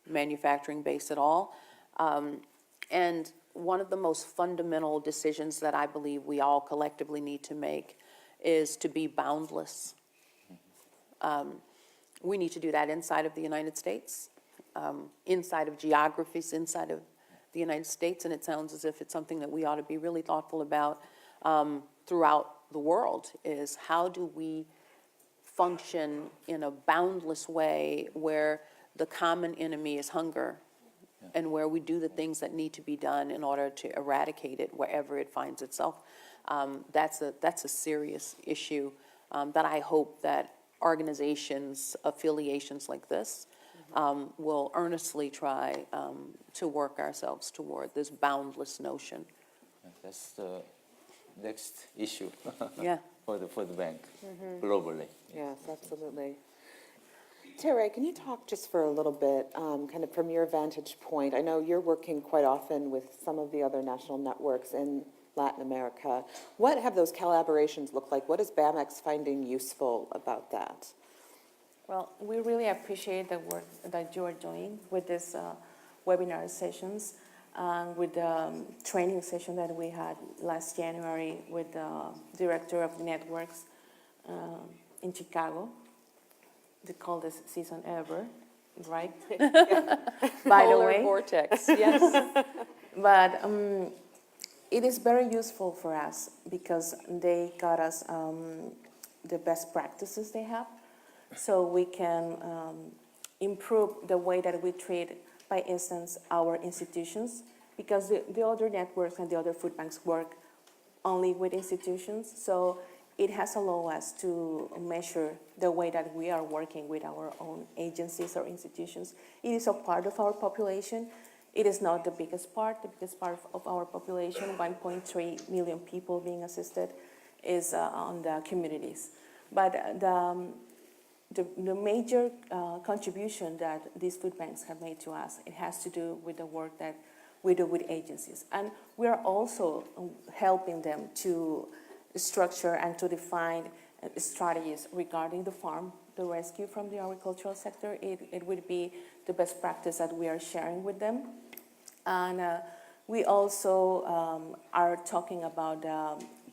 manufacturing base at all. And one of the most fundamental decisions that I believe we all collectively need to make is to be boundless. We need to do that inside of the United States, inside of geographies, inside of the United States, and it sounds as if it's something that we ought to be really thoughtful about throughout the world, is how do we function in a boundless way where the common enemy is hunger, and where we do the things that need to be done in order to eradicate it wherever it finds itself. That's a serious issue that I hope that organizations, affiliations like this, will earnestly try to work ourselves toward this boundless notion. That's the next issue Yeah. for the bank globally. Yes, absolutely. Teresa, can you talk just for a little bit, kind of from your vantage point? I know you're working quite often with some of the other national networks in Latin America. What have those collaborations looked like? What is BAMX finding useful about that? Well, we really appreciate the work that you are doing with these webinar sessions, with the training session that we had last January with the director of the networks in Chicago, the coldest season ever, right? By the Polar way. vortex, yes. But it is very useful for us because they got us the best practices they have, so we can improve the way that we treat, by instance, our institutions, because the other networks and the other food banks work only with institutions, so it has allowed us to measure the way that we are working with our own agencies or institutions. It is a part of our population. It is not the biggest part. The biggest part of our population, 1.3 million people being assisted, is on the communities. But the major contribution that these food banks have made to us, it has to do with the work that we do with agencies. And we are also helping them to structure and to define strategies regarding the farm, the rescue from the agricultural sector. It would be the best practice that we are sharing with them. And we also are talking about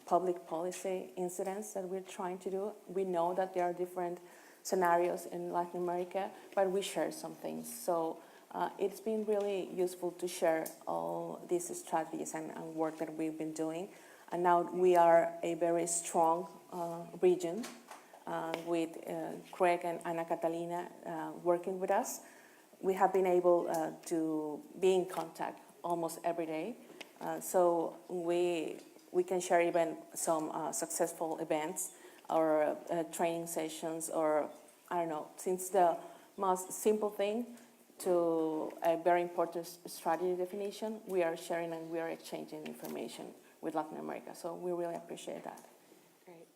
public policy incidents that we're trying to do. We know that there are different scenarios in Latin America, but we share some things. So it's been really useful to share all these strategies and work that we've been doing. And now we are a very strong region with Craig and Ana Catalina working with us. We have been able to be in contact almost every day. So we can share even some successful events or training sessions, or I don't know, since the most simple thing to a very important strategy definition, we are sharing and we are exchanging information with Latin America. So we really appreciate that. Great.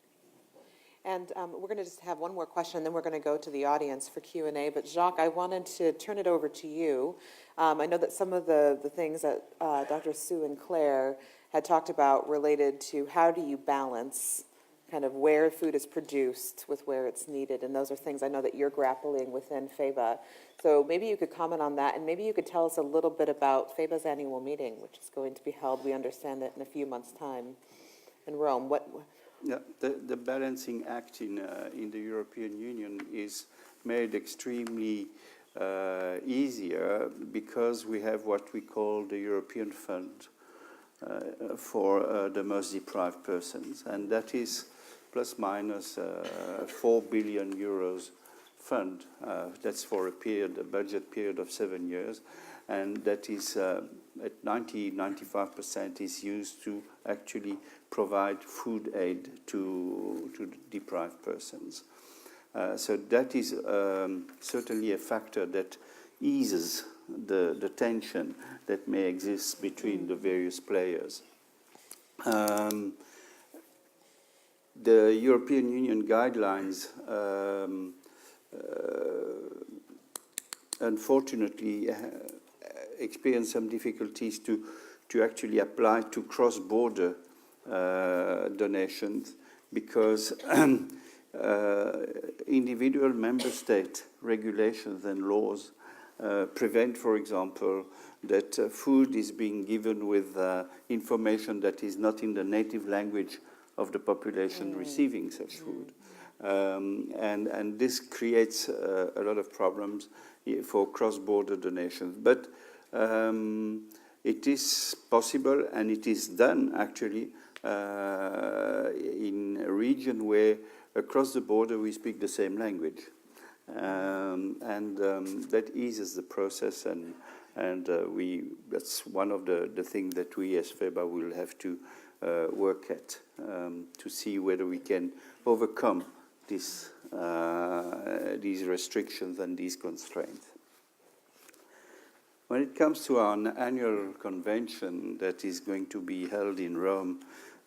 And we're going to just have one more question, and then we're going to go to the audience for Q&A. But Jacques, I wanted to turn it over to you. I know that some of the things that Dr. Sue and Claire had talked about related to how do you balance kind of where food is produced with where it's needed. And those are things I know that you're grappling within FEBA. So maybe you could comment on that, and maybe you could tell us a little bit about FEBA's annual meeting, which is going to be held, we understand it, in a few months' time in Rome. Yeah, the balancing act in the European Union is made extremely easier because we have what we call the European Fund for the most deprived persons, and that is plus minus 4 billion euros fund. That's for a budget period of 7 years, and that is at 95% is used to actually provide food aid to deprived persons. So that is certainly a factor that eases the tension that may exist between the various players. The European Union guidelines unfortunately experience some difficulties to actually apply to cross-border donations because individual member state regulations and laws prevent, for example, that food is being given with information that is not in the native language of the population receiving such food. And this creates a lot of problems for cross-border donations. But it is possible, and it is done actually in a region where across the border we speak the same language. That eases the process, and that's one of the things that we as FEBA will have to work at to see whether we can overcome these restrictions and these constraints. When it comes to our annual convention that is going to be held in Rome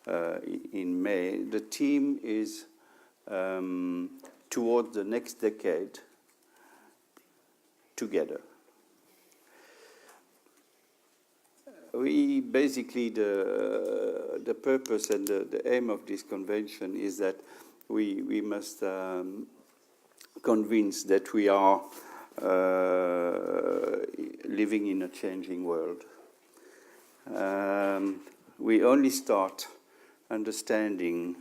in May, the theme is toward the next decade, together. We basically, the purpose and the aim of this convention is that we must convince that we are living in a changing world. We only start understanding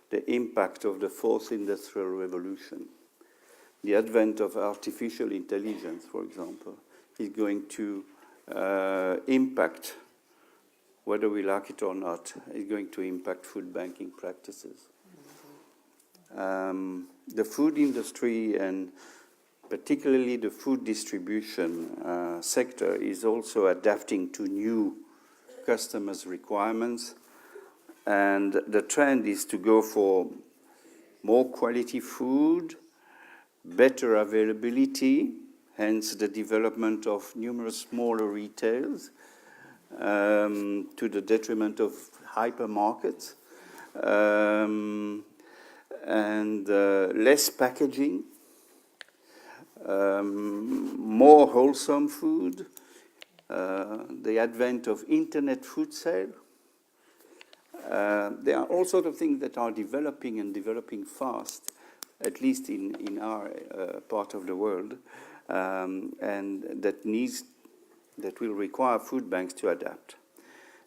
the impact of the fourth industrial revolution. The advent of artificial intelligence, for example, is going to impact, whether we like it or not, is going to impact food banking practices. The food industry, and particularly the food distribution sector, is also adapting to new customers' requirements. And the trend is to go for more quality food, better availability, hence the development of numerous smaller retails, to the detriment of hypermarkets, and less packaging, more wholesome food, the advent of internet food sale. There are all sorts of things that are developing and developing fast, at least in our part of the world, and that will require food banks to adapt.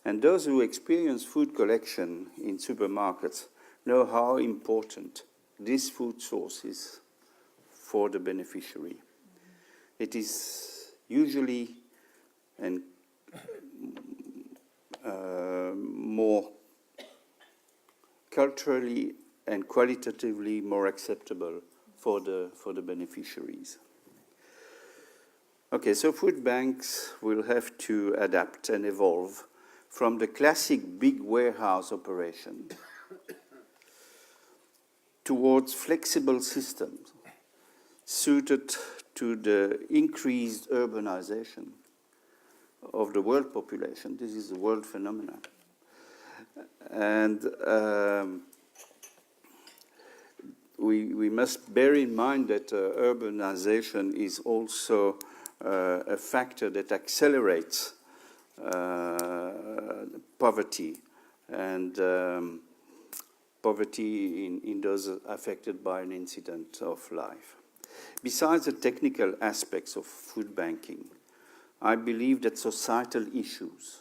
And those who experience food collection in supermarkets know how important this food source is for the beneficiary. It is usually more culturally and qualitatively more acceptable for the beneficiaries. Okay, so food banks will have to adapt and evolve from the classic big warehouse operation towards flexible systems suited to the increased urbanization of the world population. This is a world phenomenon. And we must bear in mind that urbanization is also a factor that accelerates poverty, and poverty in those affected by an incident of life. Besides the technical aspects of food banking, I believe that societal issues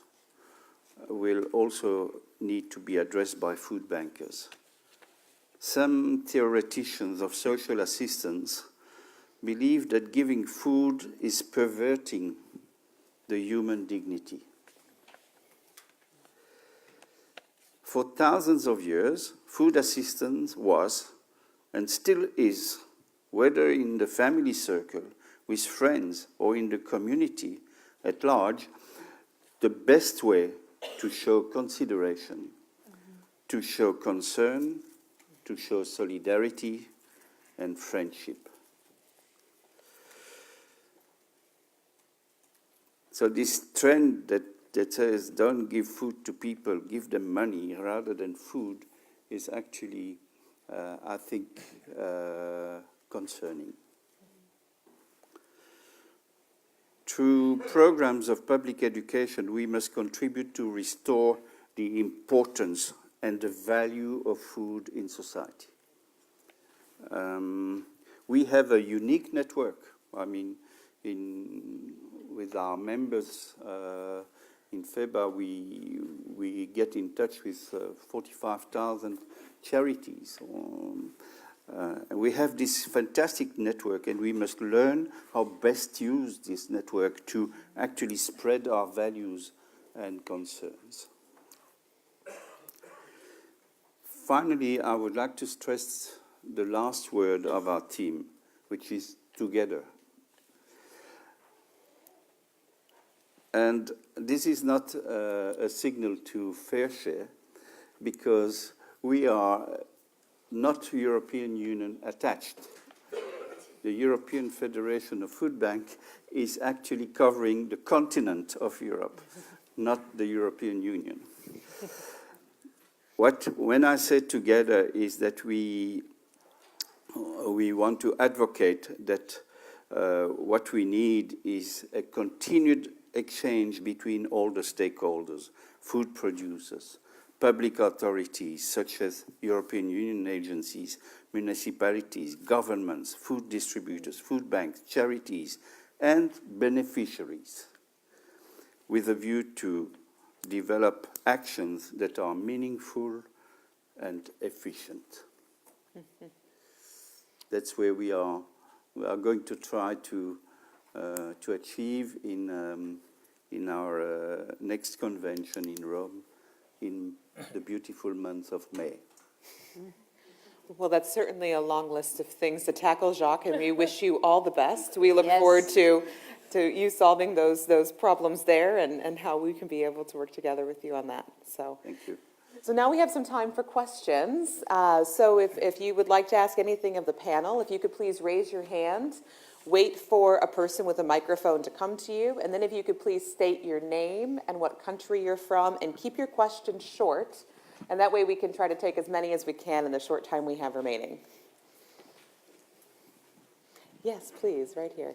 will also need to be addressed by food bankers. Some theoreticians of social assistance believe that giving food is perverting the human dignity. For thousands of years, food assistance was, and still is, whether in the family circle, with friends, or in the community at large, the best way to show consideration, to show concern, to show solidarity and friendship. So this trend that says don't give food to people, give them money rather than food is actually, I think, concerning. Through programs of public education, we must contribute to restore the importance and the value of food in society. We have a unique network. I mean, with our members in FEBA, we get in touch with 45,000 charities. And we have this fantastic network, and we must learn how best to use this network to actually spread our values and concerns. Finally, I would like to stress the last word of our team, which is together. And this is not a signal to fair share, because we are not European Union attached. The European Federation of Food Bank is actually covering the continent of Europe, not the European Union. When I say together is that we want to advocate that what we need is a continued exchange between all the stakeholders, food producers, public authorities such as European Union agencies, municipalities, governments, food distributors, food banks, charities, and beneficiaries, with a view to develop actions that are meaningful and efficient. Mm-hmm. That's where we are going to try to achieve in our next convention in Rome in the beautiful month of May. Well, that's certainly a long list of things to tackle, Jacques, and we wish you all the best. We look Yes. forward to you solving those problems there and how we can be able to work together with you on that. So, Thank you. So now we have some time for questions. So if you would like to ask anything of the panel, if you could please raise your hand, wait for a person with a microphone to come to you, and then if you could please state your name and what country you're from, and keep your questions short, and that way we can try to take as many as we can in the short time we have remaining. Yes, please, right here.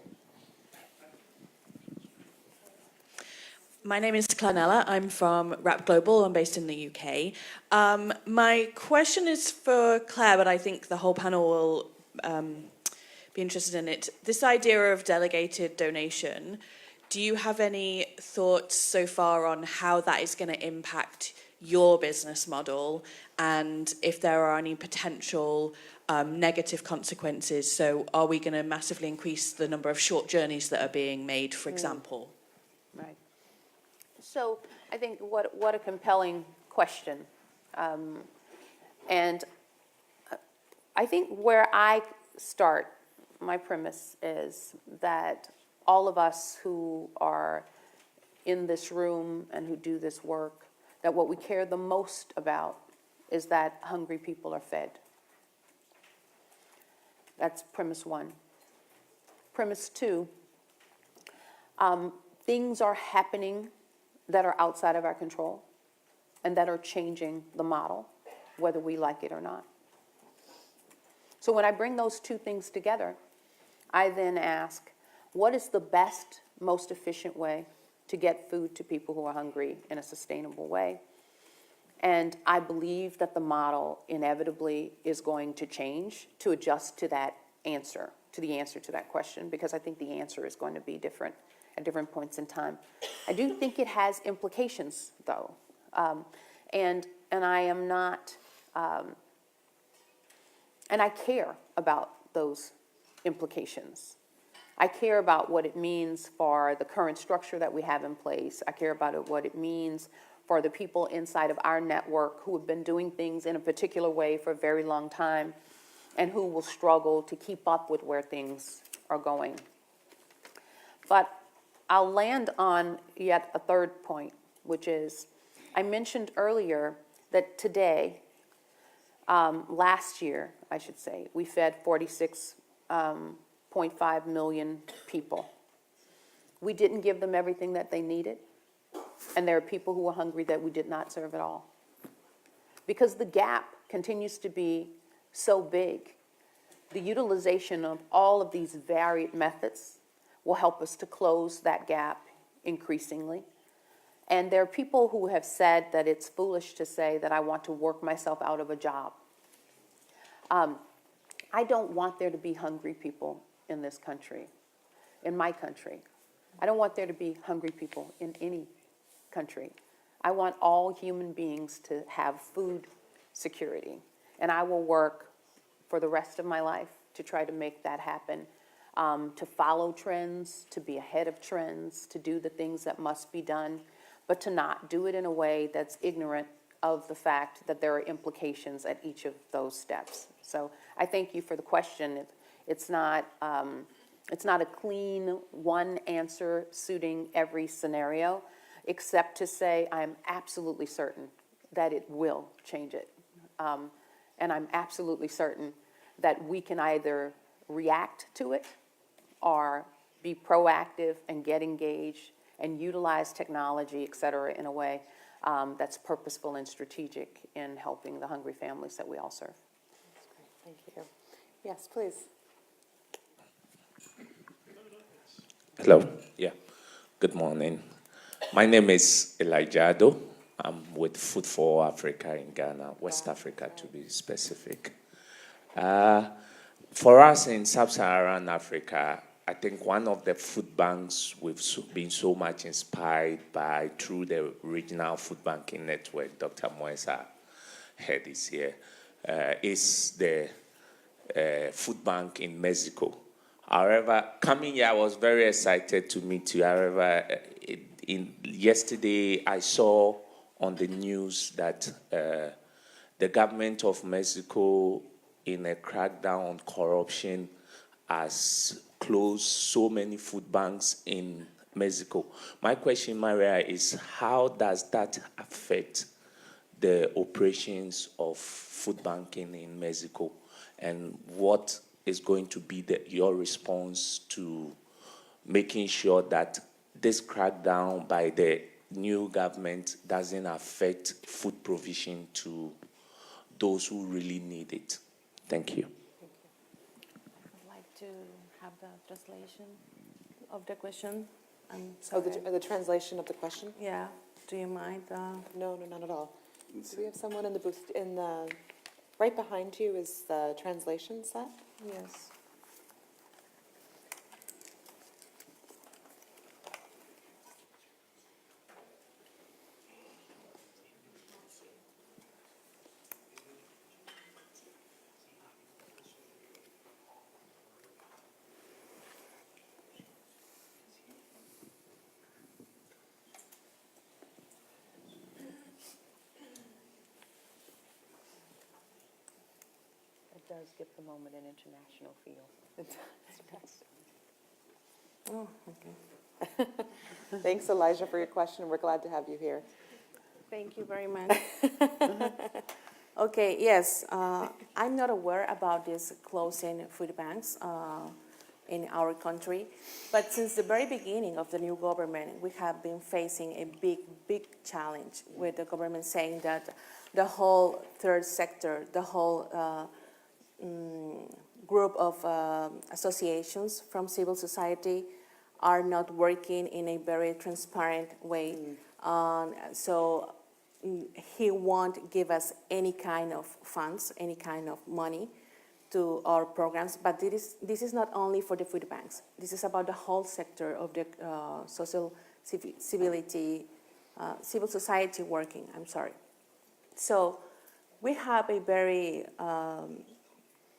My name is Clarnella. I'm from Rap Global. I'm based in the UK. My question is for Claire, but I think the whole panel will be interested in it. This idea of delegated donation, do you have any thoughts so far on how that is going to impact your business model, and if there are any potential negative consequences? So are we going to massively increase the number of short journeys that are being made, for example? Right. So I think what a compelling question. And I think where I start, my premise is that all of us who are in this room and who do this work, that what we care the most about is that hungry people are fed. That's premise one. Premise two, things are happening that are outside of our control and that are changing the model, whether we like it or not. So when I bring those two things together, I then ask, what is the best, most efficient way to get food to people who are hungry in a sustainable way? And I believe that the model inevitably is going to change to adjust to that answer, to the answer to that question, because I think the answer is going to be different at different points in time. I do think it has implications, though, and I am not, and I care about those implications. I care about what it means for the current structure that we have in place. I care about what it means for the people inside of our network who have been doing things in a particular way for a very long time and who will struggle to keep up with where things are going. But I'll land on yet a third point, which is, I mentioned earlier that today, last year, I should say, we fed 46.5 million people. We didn't give them everything that they needed, and there are people who are hungry that we did not serve at all. Because the gap continues to be so big, the utilization of all of these varied methods will help us to close that gap increasingly. And there are people who have said that it's foolish to say that I want to work myself out of a job. I don't want there to be hungry people in this country, in my country. I don't want there to be hungry people in any country. I want all human beings to have food security. And I will work for the rest of my life to try to make that happen, to follow trends, to be ahead of trends, to do the things that must be done, but to not do it in a way that's ignorant of the fact that there are implications at each of those steps. So I thank you for the question. It's not a clean one answer suiting every scenario, except to say I'm absolutely certain that it will change it. And I'm absolutely certain that we can either react to it or be proactive and get engaged and utilize technology, et cetera, in a way that's purposeful and strategic in helping the hungry families that we all serve. Thank you. Yes, please. Hello. Yeah. Good morning. My name is Elijah Ado. I'm with Food for Africa in Ghana, West Africa to be specific. For us in Sub-Saharan Africa, I think one of the food banks we've been so much inspired by through the regional food banking network, Dr. Moesa head is here, is the food bank in Mexico. However, coming here, I was very excited to meet you. However, yesterday I saw on the news that the government of Mexico, in a crackdown on corruption, has closed so many food banks in Mexico. My question, María, is how does that affect the operations of food banking in Mexico, and what is going to be your response to making sure that this crackdown by the new government doesn't affect food provision to those who really need it? Thank you. I'd like to have the translation of the question. I'm Oh, sorry. the translation of the question? Yeah, do you mind? No, not at all. Do we have someone in the booth, right behind you is the translation set? Yes. It does give the moment an international feel. Oh, okay. Thanks, Elijah, for your question. We're glad to have you here. Thank you very much. Okay, yes, I'm not aware about this closing food banks in our country, but since the very beginning of the new government, we have been facing a big challenge with the government saying that the whole third sector, the whole group of associations from civil society are not working in a very transparent way. So he won't give us any kind of funds, any kind of money to our programs. But this is not only for the food banks. This is about the whole sector of the civil society working, I'm sorry. So we have a very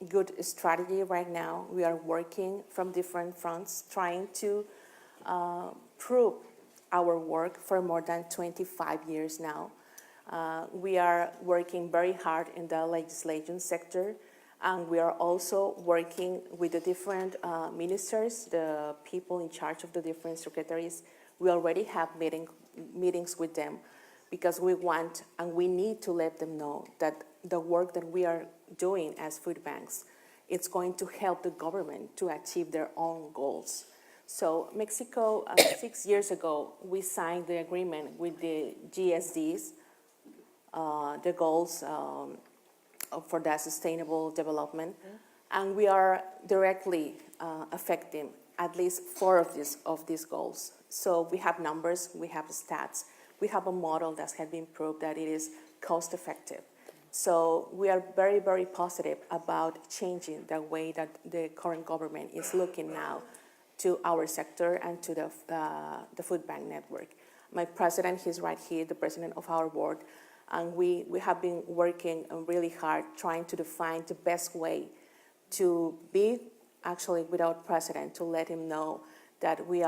good strategy right now. We are working from different fronts, trying to prove our work for more than 25 years now. We are working very hard in the legislation sector, and we are also working with the different ministers, the people in charge of the different secretaries. We already have meetings with them because we want and we need to let them know that the work that we are doing as food banks, it's going to help the government to achieve their own goals. So Mexico, 6 years ago, we signed the agreement with the GSDs, the goals for the sustainable development, and we are directly affecting at least 4 of these goals. So we have numbers, we have stats, we have a model that has been proved that it is cost effective. So we are very, very positive about changing the way that the current government is looking now to our sector and to the food bank network. My president, he's right here, the president of our board, and we have been working really hard trying to define the best way to be actually without precedent, to let him know that we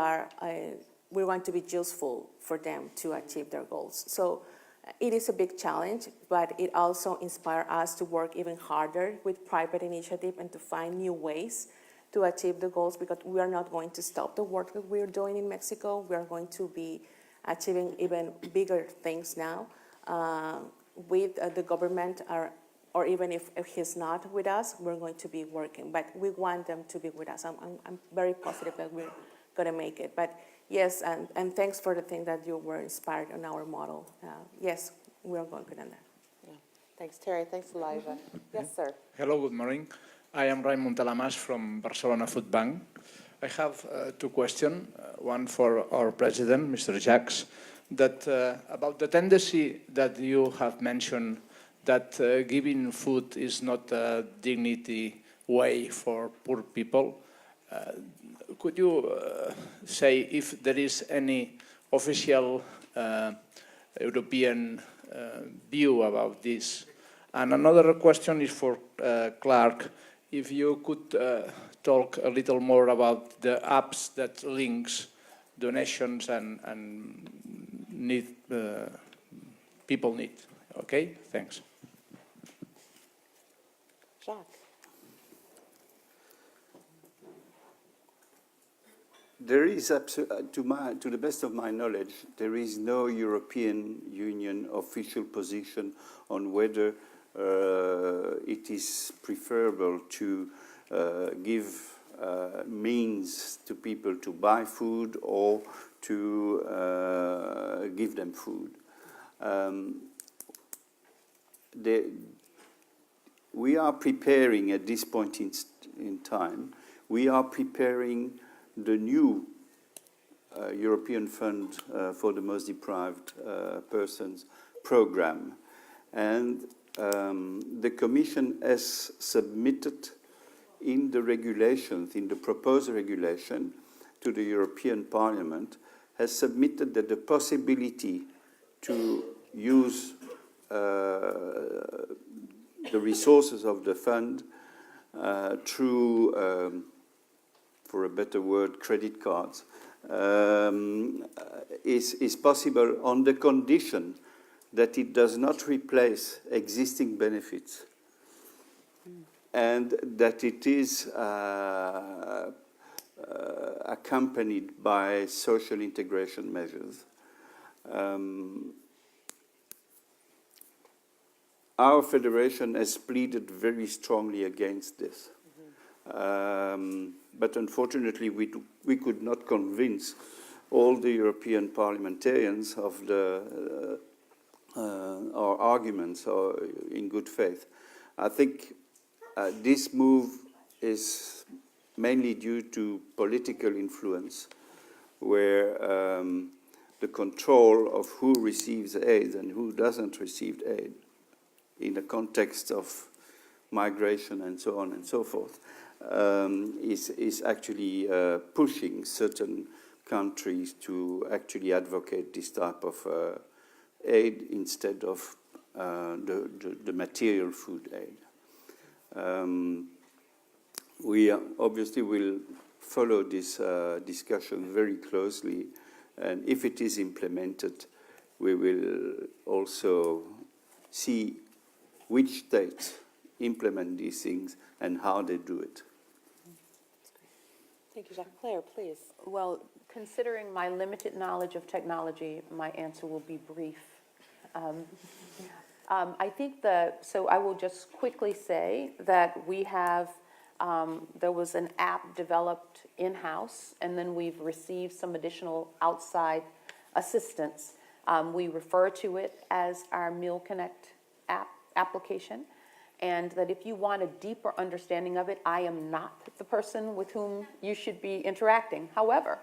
want to be useful for them to achieve their goals. So it is a big challenge, but it also inspires us to work even harder with private initiative and to find new ways to achieve the goals, because we are not going to stop the work that we're doing in Mexico. We are going to be achieving even bigger things now with the government, or even if he's not with us, we're going to be working. But we want them to be with us. I'm very positive that we're going to make it. But yes, and thanks for the thing that you were inspired on our model. Yes, we're going to do that. Yeah. Thanks, Terry. Thanks, Elijah. Yes, sir. Hello, good morning. I am Raimon Talamas from Barcelona Food Bank. I have 2 questions, one for our president, Mr. Jacques, that about the tendency that you have mentioned that giving food is not a dignity way for poor people. Could you say if there is any official European view about this? And another question is for Clark. If you could talk a little more about the apps that links donations and need people need. Okay, thanks. Jacques. There is, to the best of my knowledge, there is no European Union official position on whether it is preferable to give means to people to buy food or to give them food. We are preparing at this point in time, we are preparing the new European Fund for the Most Deprived Persons program. And the Commission has submitted in the regulations, in the proposed regulation to the European Parliament, has submitted that the possibility to use the resources of the fund through, for a better word, credit cards, is possible on the condition that it does not replace existing benefits and that it is accompanied by social integration measures. Our federation has pleaded very strongly against this. But unfortunately, we could not convince all the European parliamentarians of our arguments in good faith. I think this move is mainly due to political influence, where the control of who receives aid and who doesn't receive aid in the context of migration and so on and so forth is actually pushing certain countries to actually advocate this type of aid instead of the material food aid. We obviously will follow this discussion very closely, and if it is implemented, we will also see which states implement these things and how they do it. Thank you, Jacques. Claire, please. Well, considering my limited knowledge of technology, my answer will be brief. I think so I will just quickly say that we have There was an app developed in-house, and then we've received some additional outside assistance. We refer to it as our Meal Connect application, and that if you want a deeper understanding of it, I am not the person with whom you should be interacting. However,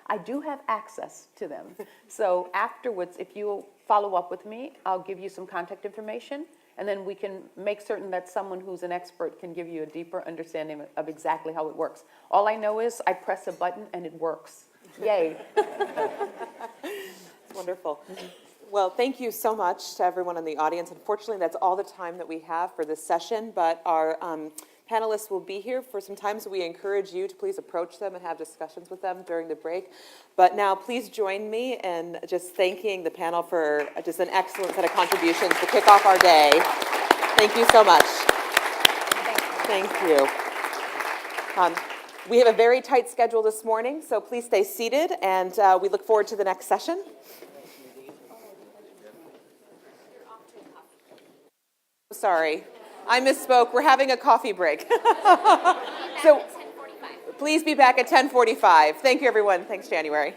I do have access to them. So afterwards, if you follow up with me, I'll give you some contact information, and then we can make certain that someone who's an expert can give you a deeper understanding of exactly how it works. All I know is I press a button and it works. Yay. Wonderful. Well, thank you so much to everyone in the audience. Unfortunately, that's all the time that we have for this session, but our panelists will be here for some time, so we encourage you to please approach them and have discussions with them during the break. But now, please join me in just thanking the panel for just an excellent set of contributions to kick off our day. Thank you so much. Thank you. We have a very tight schedule this morning, so please stay seated, and we look forward to the next session. Sorry, I misspoke. We're having a coffee break. So please be back at 10:45. Thank you, everyone. Thanks, January.